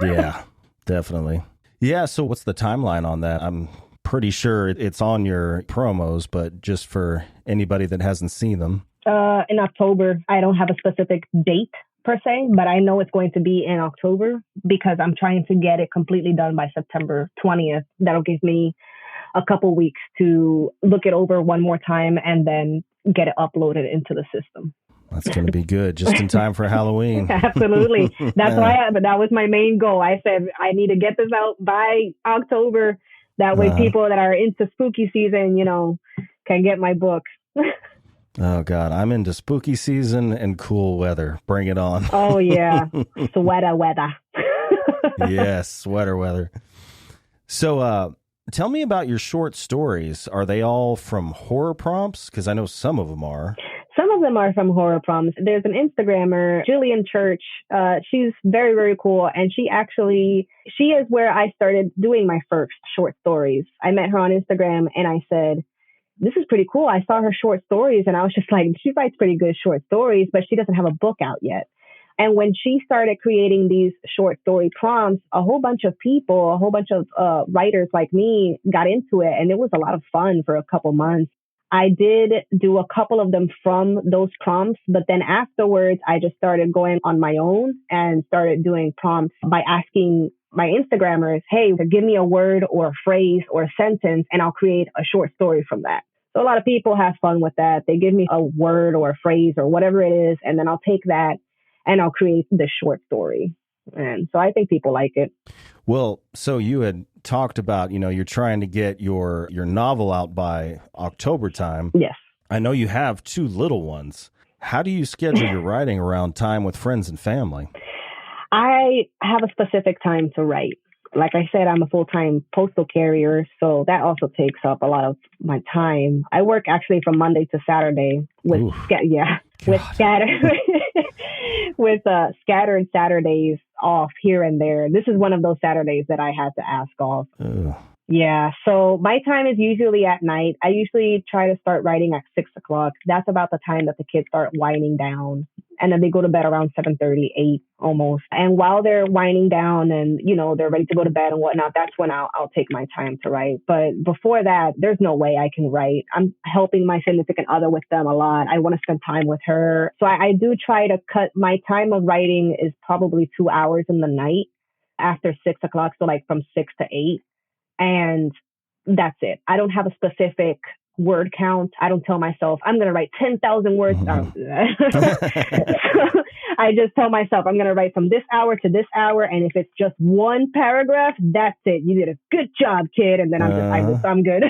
Yeah, definitely. Yeah, so what's the timeline on that? I'm pretty sure it's on your promos, but just for anybody that hasn't seen them. In October. I don't have a specific date per se, but I know it's going to be in October because I'm trying to get it completely done by September 20th. That'll give me a couple weeks to look it over one more time and then get it uploaded into the system. That's going to be good, just in time for Halloween. Absolutely. That's why that was my main goal. I said, I need to get this out by October. That way people that are into spooky season, can get my book. Oh, God. I'm into spooky season and cool weather. Bring it on. Oh, yeah. Sweater weather. Yes, sweater weather. So tell me about your short stories. Are they all from horror prompts? Because I know some of them are. Some of them are from horror prompts. There's an Instagrammer, Jillian Church. She's very, very cool. And she is where I started doing my first short stories. I met her on Instagram and I said, this is pretty cool. I saw her short stories and I was just like, she writes pretty good short stories, but she doesn't have a book out yet. And when she started creating these short story prompts, a whole bunch of people, a whole bunch of writers like me got into it. And it was a lot of fun for a couple months. I did do a couple of them from those prompts, but then afterwards, I just started going on my own and started doing prompts by asking my Instagrammers, hey, give me a word or a phrase or a sentence, and I'll create a short story from that. So a lot of people have fun with that. They give me a word or a phrase or whatever it is, and then I'll take that and I'll create the short story. And so I think people like it. Well, so you had talked about, you're trying to get your novel out by October time. Yes. I know you have 2 little ones. How do you schedule your writing around time with friends and family? I have a specific time to write. Like I said, I'm a full-time postal carrier, so that also takes up a lot of my time. I work actually from Monday to Saturday with scattered Saturdays off here and there. This is one of those Saturdays that I had to ask off. Yeah. So my time is usually at night. I usually try to start writing at 6 o'clock. That's about the time that the kids start winding down. And then they go to bed around 7:30, 8 almost. And while they're winding down and, they're ready to go to bed and whatnot, that's when I'll take my time to write. But before that, there's no way I can write. I'm helping my significant other with them a lot. I want to spend time with her. So I do try to cut my time of writing is probably 2 hours in the night after 6 o'clock. So like from 6 to 8. And that's it. I don't have a specific word count. I don't tell myself I'm going to write 10,000 words. I just tell myself I'm going to write from this hour to this hour. And if it's just one paragraph, that's it. You did a good job, kid. And then I'm good.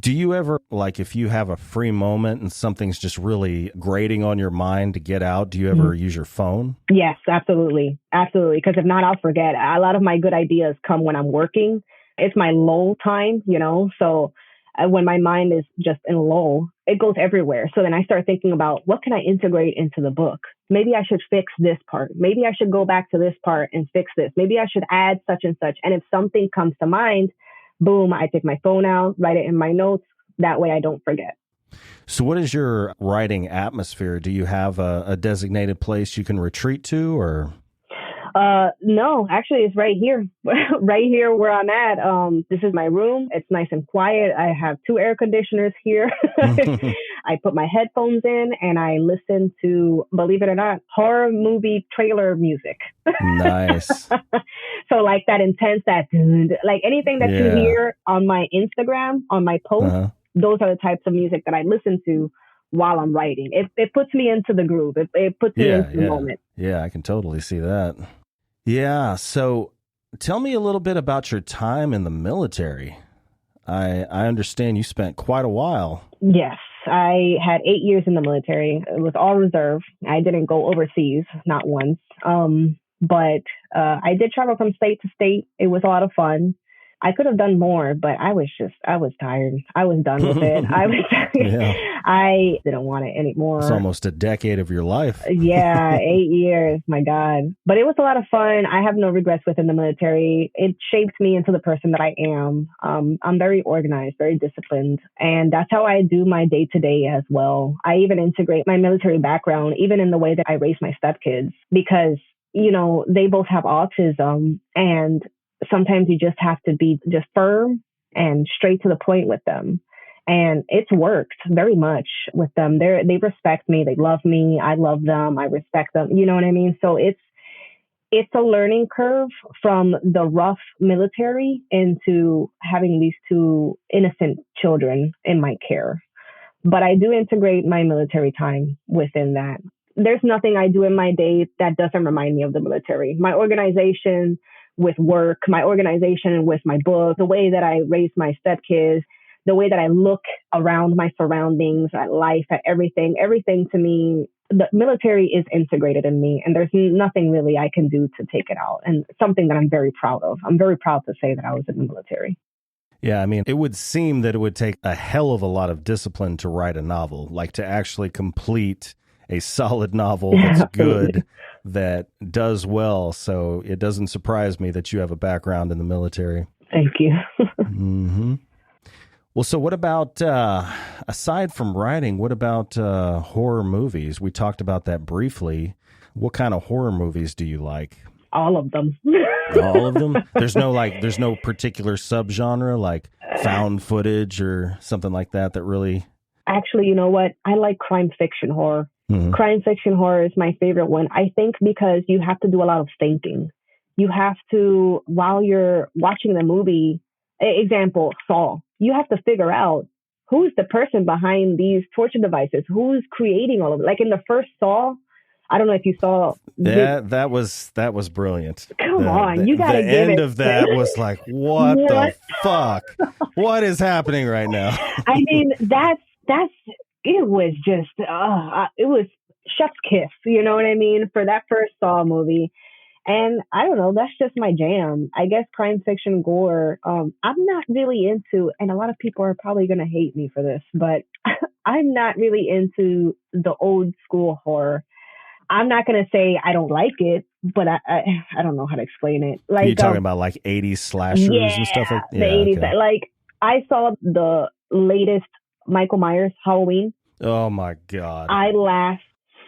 Do you ever, like, if you have a free moment and something's just really grating on your mind to get out, do you ever use your phone? Yes, absolutely. Absolutely. Because if not, I'll forget. A lot of my good ideas come when I'm working. It's my lull time, So when my mind is just in lull, it goes everywhere. So then I start thinking about what can I integrate into the book? Maybe I should fix this part. Maybe I should go back to this part and fix this. Maybe I should add such and such. And if something comes to mind, boom, I take my phone out, write it in my notes. That way I don't forget. So what is your writing atmosphere? Do you have a designated place you can retreat to, or? No, actually it's right here, right here where I'm at. This is my room. It's nice and quiet. I have 2 air conditioners here. I put my headphones in and I listen to, believe it or not, horror movie trailer music. Nice. So like that intense, like anything that you hear on my Instagram, on my post, those are the types of music that I listen to while I'm writing. It puts me into the groove. It puts me into the moment. Yeah, I can totally see that. Yeah. So tell me a little bit about your time in the military. I understand you spent quite a while. Yes. I had 8 years in the military. It was all reserve. I didn't go overseas, not once. But I did travel from state to state. It was a lot of fun. I could have done more, but I was tired. I was done with it. I didn't want it anymore. It's almost a decade of your life. Yeah, 8 years. My God. But it was a lot of fun. I have no regrets within the military. It shaped me into the person that I am. I'm very organized, very disciplined. And that's how I do my day to day as well. I even integrate my military background, even in the way that I raise my stepkids, because, they both have autism, and sometimes you just have to be just firm and straight to the point with them. And it's worked very much with them. They respect me. They love me. I love them. I respect them. You know what I mean? So it's a learning curve from the rough military into having these 2 innocent children in my care. But I do integrate my military time within that. There's nothing I do in my day that doesn't remind me of the military. My organization with work, my organization with my book, the way that I raise my stepkids, the way that I look around my surroundings, at life, at everything to me, the military is integrated in me, and there's nothing really I can do to take it out. And something that I'm very proud of. I'm very proud to say that I was in the military. Yeah, I mean, it would seem that it would take a hell of a lot of discipline to write a novel, like to actually complete a solid novel that's good, that does well. So it doesn't surprise me that you have a background in the military. Thank you. Mm-hmm. Well, so what about, aside from writing, what about horror movies? We talked about that briefly. What kind of horror movies do you like? All of them. All of them? There's no particular subgenre like found footage or something like that really... Actually, you know what? I like crime fiction horror. Mm-hmm. Crime fiction horror is my favorite one. I think because you have to do a lot of thinking. You have to, while you're watching the movie, example, Saw, you have to figure out who's the person behind these torture devices, who's creating all of it. Like in the first Saw, I don't know if you saw that was brilliant. Come on, you gotta give it. The end of that was like, what the fuck? What is happening right now? I mean, that's it was just it was chef's kiss, you know what I mean, for that first Saw movie. And I don't know, that's just my jam. I guess crime fiction gore, I'm not really into, and a lot of people are probably going to hate me for this, but I'm not really into the old school horror. I'm not going to say I don't like it. but I don't know how to explain it. Like, are you talking about like 80s slashers and stuff like that? Yeah, the 80s. Okay. Like, I saw the latest Michael Myers Halloween. Oh my God. I laughed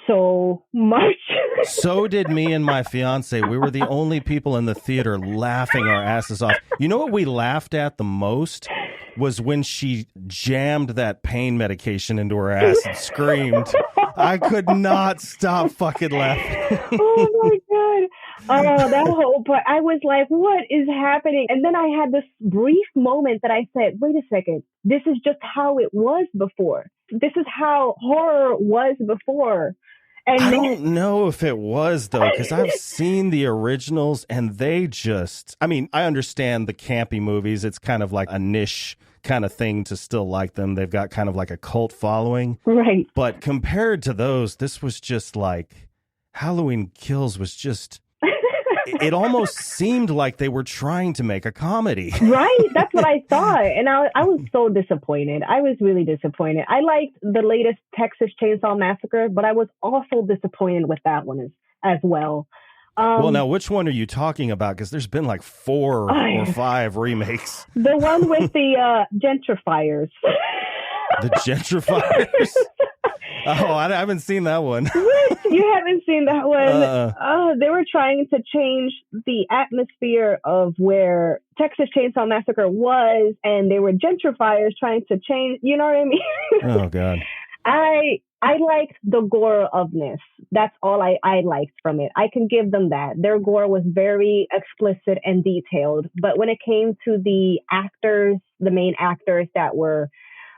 so much. So did me and my fiance. We were the only people in the theater laughing our asses off. You know what we laughed at the most? Was when she jammed that pain medication into her ass and screamed. I could not stop fucking laughing. Oh my God. Oh, that whole part. I was like, what is happening? And then I had this brief moment that I said, wait a second. This is just how it was before. This is how horror was before. And I don't know if it was, though, because I've seen the originals and they just, I mean, I understand the campy movies. It's kind of like a niche kind of thing to still like them. They've got kind of like a cult following. Right. But compared to those, this was just like Halloween Kills was just, it almost seemed like they were trying to make a comedy. Right. That's what I thought. And I was so disappointed. I was really disappointed. I liked the latest Texas Chainsaw Massacre, but I was also disappointed with that one as well. Well, now, which one are you talking about? Because there's been like 4 or 5 remakes. The one with the gentrifiers. The gentrifiers? Oh, I haven't seen that one. What? You haven't seen that one? They were trying to change the atmosphere of where Texas Chainsaw Massacre was, and they were gentrifiers trying to change, you know what I mean? Oh, God. I liked the gore ofness. That's all I liked from it. I can give them that. Their gore was very explicit and detailed. But when it came to the actors, the main actors that were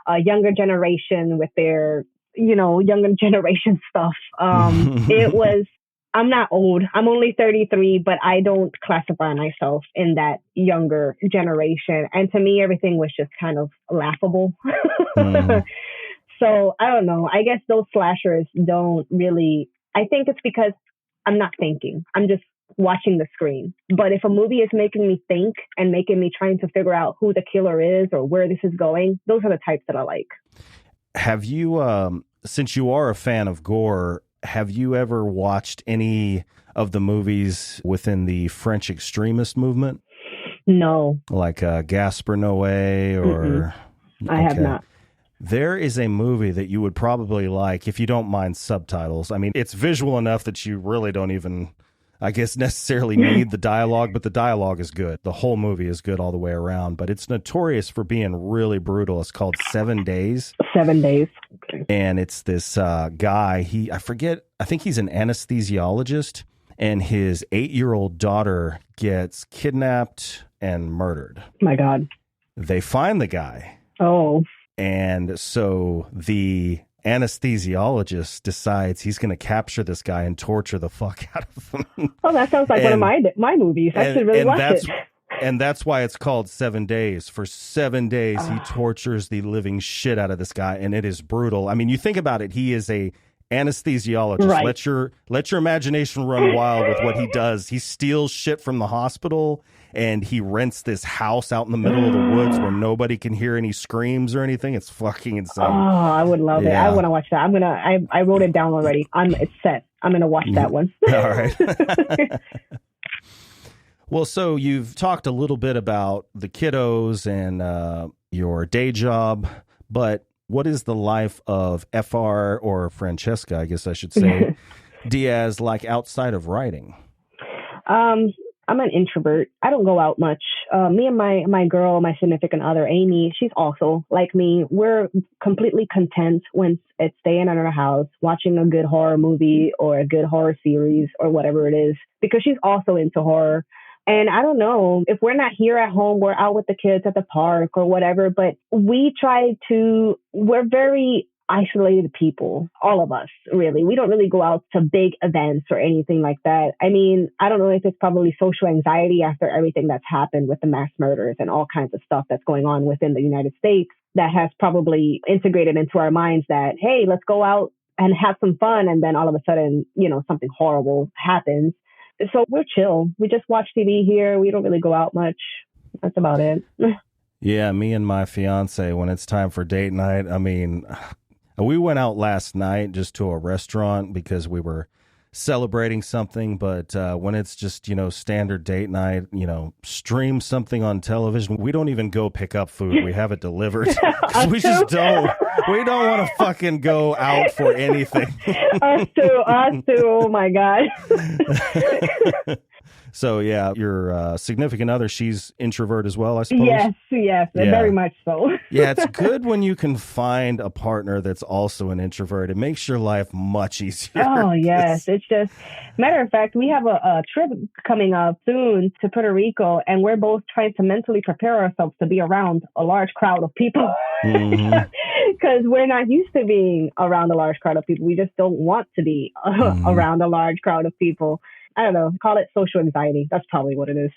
a younger generation with their, younger generation stuff, it was, I'm not old. I'm only 33, but I don't classify myself in that younger generation. And to me, everything was just kind of laughable. So I don't know. I guess those slashers don't really, I think it's because I'm not thinking. I'm just watching the screen. But if a movie is making me think and making me trying to figure out who the killer is or where this is going, those are the types that I like. Have you, since you are a fan of gore, have you ever watched any of the movies within the French extremist movement? No. Like Gaspar Noé or... I have not. There is a movie that you would probably like if you don't mind subtitles. I mean, it's visual enough that you really don't even, I guess, necessarily need the dialogue, but the dialogue is good. The whole movie is good all the way around, but it's notorious for being really brutal. It's called 7 Days. 7 Days. Okay. And it's this guy, I think he's an anesthesiologist, and his 8-year-old daughter gets kidnapped and murdered. My God. They find the guy. Oh. And so the anesthesiologist decides he's going to capture this guy and torture the fuck out of him. Oh, that sounds like one of my movies. I should really watch it. And that's why it's called 7 Days. For 7 days, he tortures the living shit out of this guy, and it is brutal. I mean, you think about it. He is a anesthesiologist. Right. Let your imagination run wild with what he does. He steals shit from the hospital, and he rents this house out in the middle of the woods where nobody can hear any screams or anything. It's fucking insane. Oh, I would love it. I want to watch that. I wrote it down already. It's set. I'm going to watch that one. All right. Well, so you've talked a little bit about the kiddos and your day job, but what is the life of FR, or Francesca, I guess I should say, Diaz, like outside of writing? I'm an introvert. I don't go out much. Me and my girl, my significant other, Amy, she's also like me. We're completely content when it's staying in our house, watching a good horror movie or a good horror series or whatever it is, because she's also into horror. And I don't know, if we're not here at home, we're out with the kids at the park or whatever, but we're very isolated people, all of us, really. We don't really go out to big events or anything like that. I mean, I don't know if it's probably social anxiety after everything that's happened with the mass murders and all kinds of stuff that's going on within the United States that has probably integrated into our minds that, hey, let's go out and have some fun. And then all of a sudden, something horrible happens. So we're chill. We just watch TV here. We don't really go out much. That's about it. Yeah, me and my fiance, when it's time for date night, I mean, we went out last night just to a restaurant because we were celebrating something, but when it's just, standard date night, stream something on television, we don't even go pick up food. We have it delivered. 'Cause we just don't. We don't want to fucking go out for anything. Us too. Oh my God. So yeah, your significant other, she's introvert as well, I suppose? Yes, very much so. Yeah, it's good when you can find a partner that's also an introvert. It makes your life much easier. Oh, yes. It's just, matter of fact, we have a trip coming up soon to Puerto Rico, and we're both trying to mentally prepare ourselves to be around a large crowd of people. Because we're not used to being around a large crowd of people. We just don't want to be around a large crowd of people. I don't know, call it social anxiety. That's probably what it is.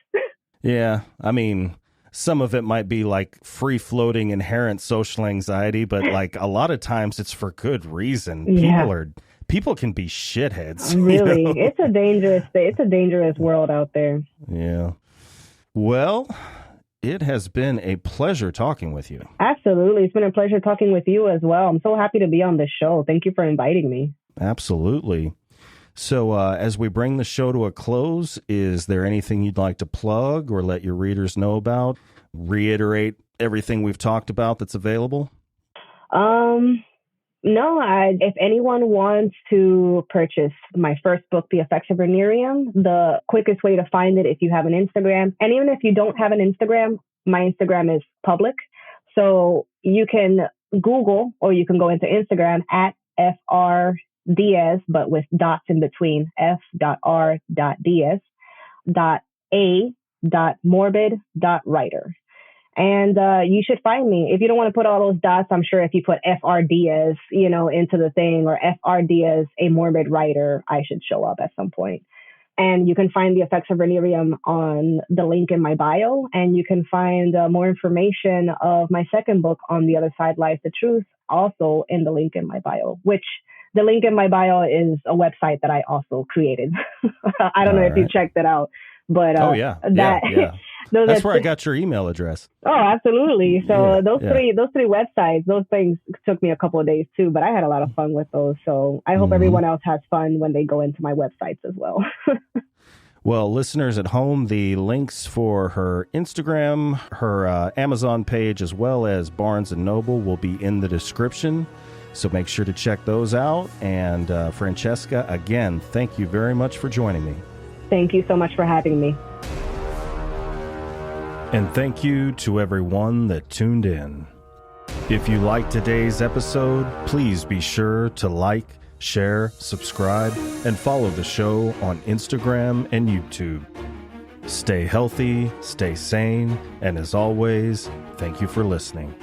Yeah, I mean, some of it might be like free-floating inherent social anxiety, but like a lot of times it's for good reason. Yeah. People can be shitheads. Really, it's a dangerous world out there. Yeah. Well, it has been a pleasure talking with you. Absolutely, it's been a pleasure talking with you as well. I'm so happy to be on this show. Thank you for inviting me. Absolutely. So as we bring the show to a close, is there anything you'd like to plug or let your readers know about? Reiterate everything we've talked about that's available? No, if anyone wants to purchase my first book, The Effects of Her Nerium, the quickest way to find it if you have an Instagram. And even if you don't have an Instagram, my Instagram is public. So you can Google or you can go into Instagram at FR Diaz, but with dots in between, f.r.diaz.a.morbid.writer. And you should find me. If you don't want to put all those dots, I'm sure if you put FR Diaz, into the thing, or FR Diaz, a morbid writer, I should show up at some point. And you can find The Effects of Her Nerium on the link in my bio. And you can find more information of my second book, On the Other Side Lies the Truth, also in the link in my bio, which the link in my bio is a website that I also created. I don't know if you checked it out, but yeah. That's where I got your email address. Oh, absolutely. So those three websites, those things took me a couple of days too, but I had a lot of fun with those. So I hope everyone else has fun when they go into my websites as well. Well, listeners at home, the links for her Instagram, her Amazon page, as well as Barnes & Noble will be in the description. So make sure to check those out. And Francesca, again, thank you very much for joining me. Thank you so much for having me. And thank you to everyone that tuned in. If you liked today's episode, please be sure to like, share, subscribe, and follow the show on Instagram and YouTube. Stay healthy, stay sane, and as always, thank you for listening.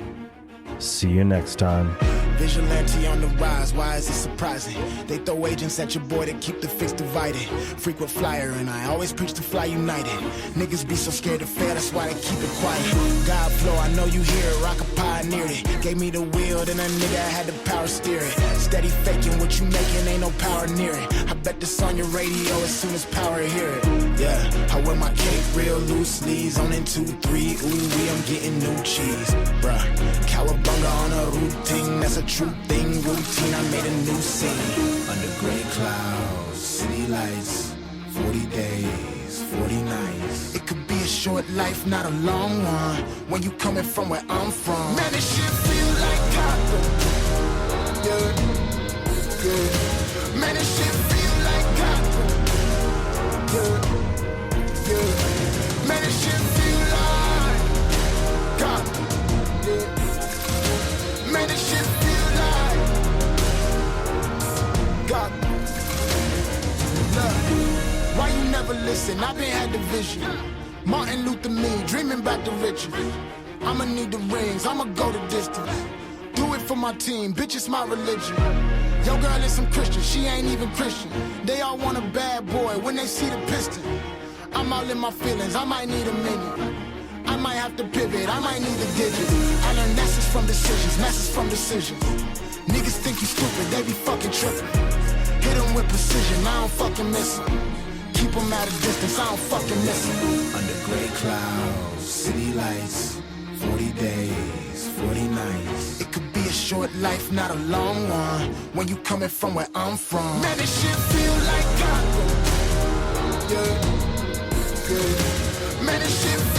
See you next time. Vigilante on the rise, why is it surprising? They throw agents at your boy to keep the fix divided. Frequent flyer and I always preach to fly united. Niggas be so scared to fail, that's why they keep it quiet. God flow, I know you hear it, Rock pioneered it. Gave me the wheel, then a nigga had the power steer it. Steady faking, what you making ain't no power near it. I bet this on your radio as soon as power hear it. Yeah, I wear my cape real loose, sleeves on in 2-3. Ooh wee, I'm getting new cheese, bruh. Cowabunga on a routine, that's a true thing, routine. I made a new scene. Under gray clouds, city lights, 40 days, 40 nights. It could be a short life, not a long one. When you coming from where I'm from, man, this shit feel like copper. Yeah, yeah. Man, this shit feel like copper. Yeah, yeah. Man, this shit feel like copper. Yeah. Man, this shit feel like God. Look, why you never listen? I've been had the vision. Martin Luther me, dreaming about the riches. I'ma need the rings, I'ma go the distance. Do it for my team, bitch, it's my religion. Your girl is some Christian, she ain't even Christian. They all want a bad boy when they see the piston. I'm all in my feelings, I might need a minute. I might have to pivot, I might need the digits. I learned lessons from decisions, lessons from decisions. Niggas think you stupid, they be fucking tripping. Hit them with precision, I don't fucking miss them. Keep them at a distance, I don't fucking miss them. Under gray clouds, city lights, 40 days, 40 nights. It could be a short life not a long one when you coming from where I'm from. Man, this shit feel like Congo. Yeah, yeah. Man, this shit